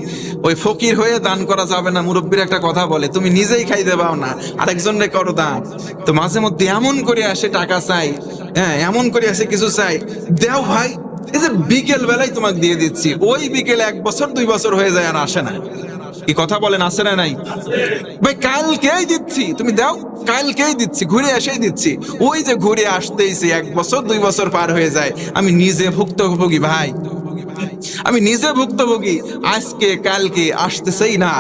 A: ওই ফকির হয়ে দান করা যাবে না। মুরব্বীর একটা কথা বলে, তুমি নিজেই খাইতে পাও না, আরেকজনরে করো দান। তো মাঝে মধ্যে এমন করে আসে টাকা চাই, হ্যাঁ এমন করে আসে কিছু চাই, দেও ভাই, এই যে বিকেল বেলায় তোমাকে দিয়ে দিচ্ছি, ওই বিকেলে 1 বছর 2 বছর হয়ে যায় আর আসে না। কি কথা বলেন, আছে না নাই? ভাই কালকেই দিচ্ছি, তুমি দাও, কালকেই দিচ্ছি, ঘুরে এসেই দিচ্ছি। ওই যে ঘুরে আসতেইছে 1 বছর 2 বছর পার হয়ে যায়। আমি নিজে ভুক্তভোগী ভাই। আমি নিজে ভুক্তভোগী, আজকে কালকে আসতেছেই না,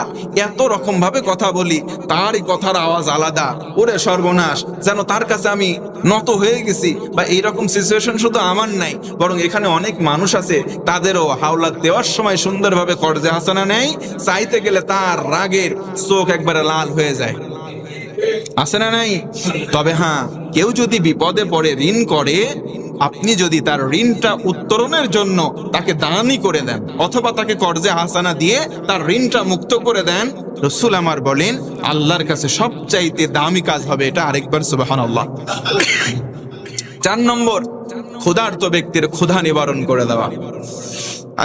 A: এত রকম ভাবে কথা বলি, তারই কথার আওয়াজ আলাদা, ওরে সর্বনাশ, যেন তার কাছে আমি নত হয়ে গেছি। বা এইরকম সিচুয়েশন শুধু আমার নাই, বরং এখানে অনেক মানুষ আছে, তাদেরও হাওলাত দেওয়ার সময় সুন্দরভাবে কর্জে হাসানা নেই, চাইতে গেলে তার রাগের চোখ একবারে লাল হয়ে যায়, আছে না নাই? তবে হ্যাঁ, কেউ যদি বিপদে পড়ে ঋণ করে, আপনি যদি তার ঋণটা উত্তরণের জন্য তাকে দানই করে দেন, অথবা তাকে কর্জে হাসানা দিয়ে তার ঋণটা মুক্ত করে দেন, রাসূল আমার বলেন আল্লাহর কাছে সবচাইতে দামি কাজ হবে এটা। আরেকবার সুবহানাল্লাহ। 4 নম্বর, ক্ষুধার্ত ব্যক্তির ক্ষুধা নিবারণ করে দেওয়া।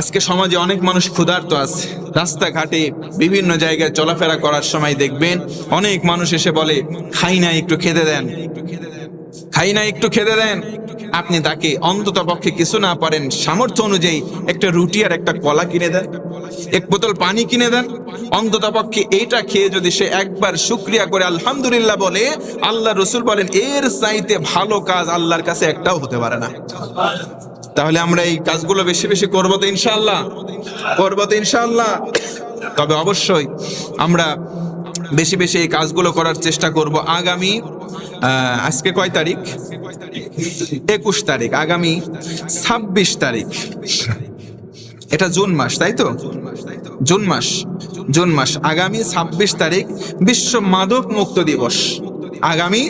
A: আজকে সমাজে অনেক মানুষ ক্ষুধার্ত আছে, রাস্তাঘাটে বিভিন্ন জায়গায় চলাফেরা করার সময় দেখবেন অনেক মানুষ এসে বলে খাই না, একটু খেতে দেন, খাই না, একটু খেতে দেন। আপনি তাকে অন্তত পক্ষে কিছু না পারেন সামর্থ্য অনুযায়ী একটা রুটি আর একটা কলা কিনে দেন, এক বোতল পানি কিনে দেন। অন্তত পক্ষে এইটা খেয়ে যদি সে একবার শুকরিয়া করে আলহামদুলিল্লাহ বলে, আল্লাহ রসুল বলেন এর চাইতে ভালো কাজ আল্লাহর কাছে একটাও হতে পারে না। তাহলে আমরা এই কাজগুলো বেশি বেশি করবো তো ইনশাআল্লাহ, করবো তো ইনশাআল্লাহ। তবে অবশ্যই আমরা বেশি বেশি এই কাজগুলো করার চেষ্টা করব। আগামী আজকে কয় তারিখ? 21 তারিখ। আগামী 26 তারিখ, এটা জুন মাস, তাই তো? জুন মাস। আগামী 26 তারিখ বিশ্ব মাদক মুক্ত দিবস। আগামী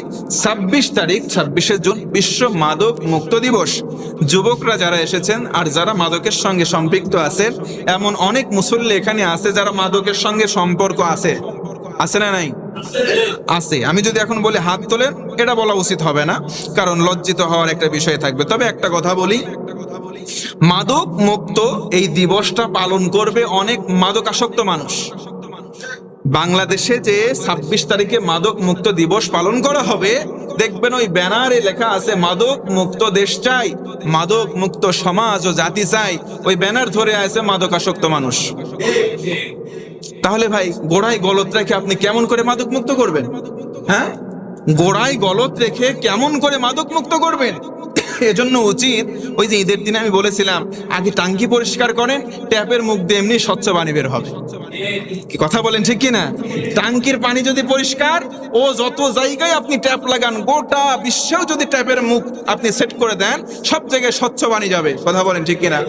A: 26 তারিখ, 26শে জুন বিশ্ব মাদক মুক্ত দিবস। যুবকরা যারা এসেছেন আর যারা মাদকের সঙ্গে সম্পৃক্ত আছেন, এমন অনেক মুসল্লি এখানে আছে যারা মাদকের সঙ্গে সম্পর্ক আছে, আছে না নাই? আছে। আমি যদি এখন বলি হাত তোলেন, এটা বলা উচিত হবে না, কারণ লজ্জিত হওয়ার একটা বিষয় থাকবে। তবে একটা কথা বলি, মাদক মুক্ত এই দিবসটা পালন করবে অনেক মাদকাসক্ত মানুষ। বাংলাদেশে যে 26 তারিখে মাদক মুক্ত দিবস পালন করা হবে, দেখবেন ওই ব্যানারে লেখা আছে মাদক মুক্ত দেশ চাই, মাদক মুক্ত সমাজ ও জাতি চাই। ওই ব্যানার ধরে আছে মাদকাসক্ত মানুষ। তাহলে ভাই, গোড়ায় গলত রেখে আপনি কেমন করে মাদক মুক্ত করবেন? হ্যাঁ, গোড়ায় গলত রেখে কেমন করে মাদক মুক্ত করবেন? এজন্য উচিত, ওই যে ঈদের দিনে আমি বলেছিলাম, আগে টাঙ্কি পরিষ্কার করেন, ট্যাপের মুখ দিয়ে এমনি স্বচ্ছ পানি বের হবে। কি কথা বলেন, ঠিক কিনা? টাঙ্কির পানি যদি পরিষ্কার, ও যত জায়গায় আপনি ট্যাপ লাগান, গোটা বিশ্বেও যদি ট্যাপের মুখ আপনি সেট করে দেন, সব জায়গায় স্বচ্ছ পানি যাবে। কথা বলেন, ঠিক কিনা?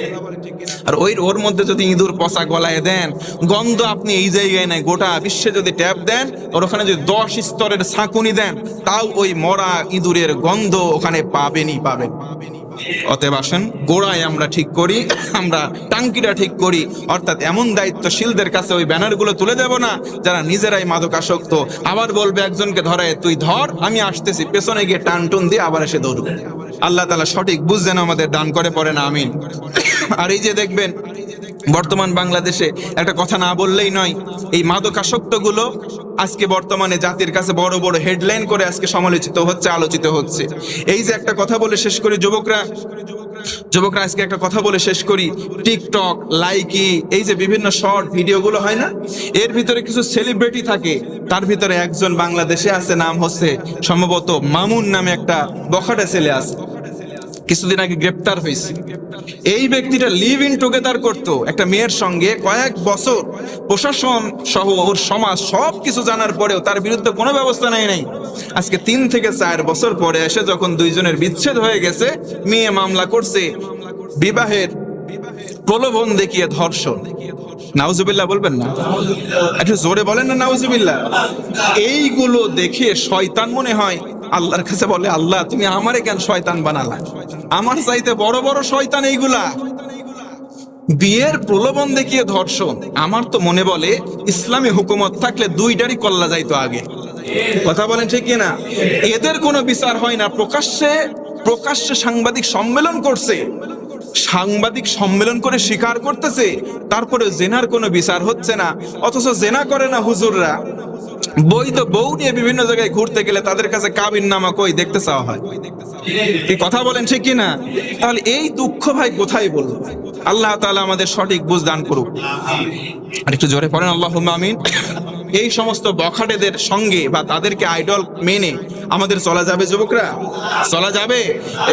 A: আর ওর মধ্যে যদি ইঁদুর পচা গলায় দেন, গন্ধ আপনি এই জায়গায় নাই, গোটা বিশ্বে যদি ট্যাপ দেন, ওর ওখানে যদি 10 স্তরের ছাঁকুনি দেন, তাও ওই মরা ইঁদুরের গন্ধ ওখানে পাবেনই পাবেন। অতএব আসেন, গোড়ায় আমরা ঠিক করি, আমরা টাঙ্কিটা ঠিক করি। অর্থাৎ এমন দায়িত্বশীলদের কাছে ওই ব্যানারগুলো তুলে দেব না যারা নিজেরাই মাদকাসক্ত। আবার বলবে একজনকে ধরায়, তুই ধর, আমি আসতেছি, পেছনে গিয়ে টান টুন দিয়ে আবার এসে দৌড়বে। আল্লাহ তাআলা সঠিক বুঝ যেন আমাদের দান করে, পড়ে না আমিন। আর এই যে দেখবেন বর্তমান বাংলাদেশে একটা কথা না বললেই নয়, এই মাদকাসক্ত গুলো আজকে বর্তমানে জাতির কাছে বড় বড় হেডলাইন করে আজকে সমালোচিত হচ্ছে, আলোচিত হচ্ছে। এই যে একটা কথা বলে শেষ করি, যুবকরা আজকে একটা কথা বলে শেষ করি, টিকটক, লাইকি, এই যে বিভিন্ন শর্ট ভিডিওগুলো হয় না, এর ভিতরে কিছু সেলিব্রিটি থাকে। তার ভিতরে একজন বাংলাদেশে আছে, নাম হচ্ছে সম্ভবত মামুন নামে একটা বখাটে ছেলে আছে, কিছুদিন আগে গ্রেপ্তার হয়েছে। এই ব্যক্তিটা লিভ ইন টুগেদার করতো একটা মেয়ের সঙ্গে কয়েক বছর। প্রশাসন সহ ওর সমাজ সবকিছু জানার পরেও তার বিরুদ্ধে কোনো ব্যবস্থা নেয় নাই। আজকে 3 থেকে 4 বছর পরে এসে যখন দুইজনের বিচ্ছেদ হয়ে গেছে, মেয়ে মামলা করছে বিবাহের প্রলোভন দেখিয়ে ধর্ষণ। নাউজুবিল্লাহ বলবেন না? একটু জোরে বলেন না নাউজুবিল্লাহ। এইগুলো দেখে শয়তান মনে হয় আল্লাহর কাছে বলে, আল্লাহ তুমি আমারে কেন শয়তান বানালা? আমার চাইতে বড় বড় শয়তান এইগুলা। বিয়ের প্রলোভন দেখিয়ে ধর্ষণ। আমার তো মনে বলে ইসলামী হুকুমত থাকলে 2টারই কল্লা যাইতো আগে। কথা বলেন ঠিক কিনা? এদের কোনো বিচার হয় না। প্রকাশ্যে সাংবাদিক সম্মেলন করছে, সাংবাদিক সম্মেলন করে স্বীকার করতেছে, তারপরে জেনার কোনো বিচার হচ্ছে না। অথচ জেনা করে না হুজুররা, বৈধ বউ নিয়ে বিভিন্ন জায়গায় ঘুরতে গেলে তাদের কাছে কাবিন নামা কই দেখতে চাওয়া হয়। এই কথা বলেন ঠিক কিনা? তাহলে এই দুঃখ ভাই কোথায় বলবো? আল্লাহ তাআলা আমাদের সঠিক বুঝ দান করুক। আর একটু জোরে পড়েন আল্লাহুম্মা আমিন। এই সমস্ত বখাটেদের সঙ্গে বা তাদেরকে আইডল মেনে আমাদের চলা যাবে যুবকরা? চলা যাবে?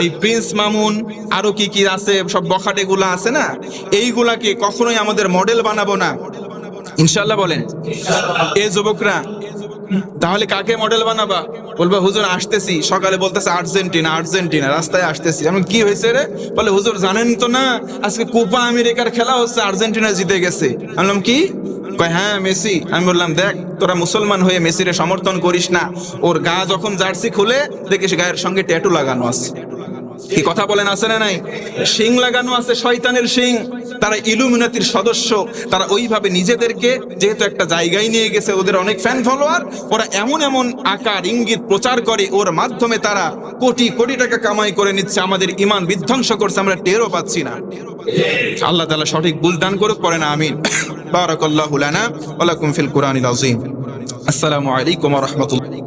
A: এই প্রিন্স মামুন আরো কি কি আছে সব বখাটেগুলা আছে না, এইগুলাকে কখনোই আমাদের মডেল বানাবো না ইনশাল্লাহ। বলেন এই যুবকরা, তাহলে কাকে মডেল বানাবা? বলবে হুজুর আসতেছি, সকালে বলতেছে আর্জেন্টিনা আর্জেন্টিনা, রাস্তায় আসতেছি। আমি কি হয়েছে রে? বলে হুজুর জানেন তো না আজকে কোপা আমেরিকার খেলা হচ্ছে, আর্জেন্টিনা জিতে গেছে। আমি বললাম কি? কয় হ্যাঁ মেসি। আমি বললাম দেখ, তোরা মুসলমান হয়ে মেসিরে সমর্থন করিস না, ওর গা যখন জার্সি খুলে দেখিস গায়ের সঙ্গে ট্যাটু লাগানো আছে। কি কথা বলেন, আছে না নাই? শিং লাগানো আছে, শয়তানের শিং। তারা ইলুমিনাতির সদস্য, তারা ওইভাবে নিজেদেরকে যেহেতু একটা জায়গায় নিয়ে গেছে, ওদের অনেক ফ্যান ফলোয়ার, ওরা এমন এমন আকার ইঙ্গিত প্রচার করে, ওর মাধ্যমে তারা কোটি কোটি টাকা কামাই করে নিচ্ছে, আমাদের ঈমান বিধ্বংস করছে, আমরা টেরও পাচ্ছি না। আল্লাহ তাআলা সঠিক বুঝ দান করুক, পড়ে না আমিন। বারাকাল্লাহু লানা ওয়া লাকুম ফিল কুরআনিল আযীম। আসসালামু আলাইকুম ওয়া রাহমাতুল্লাহ।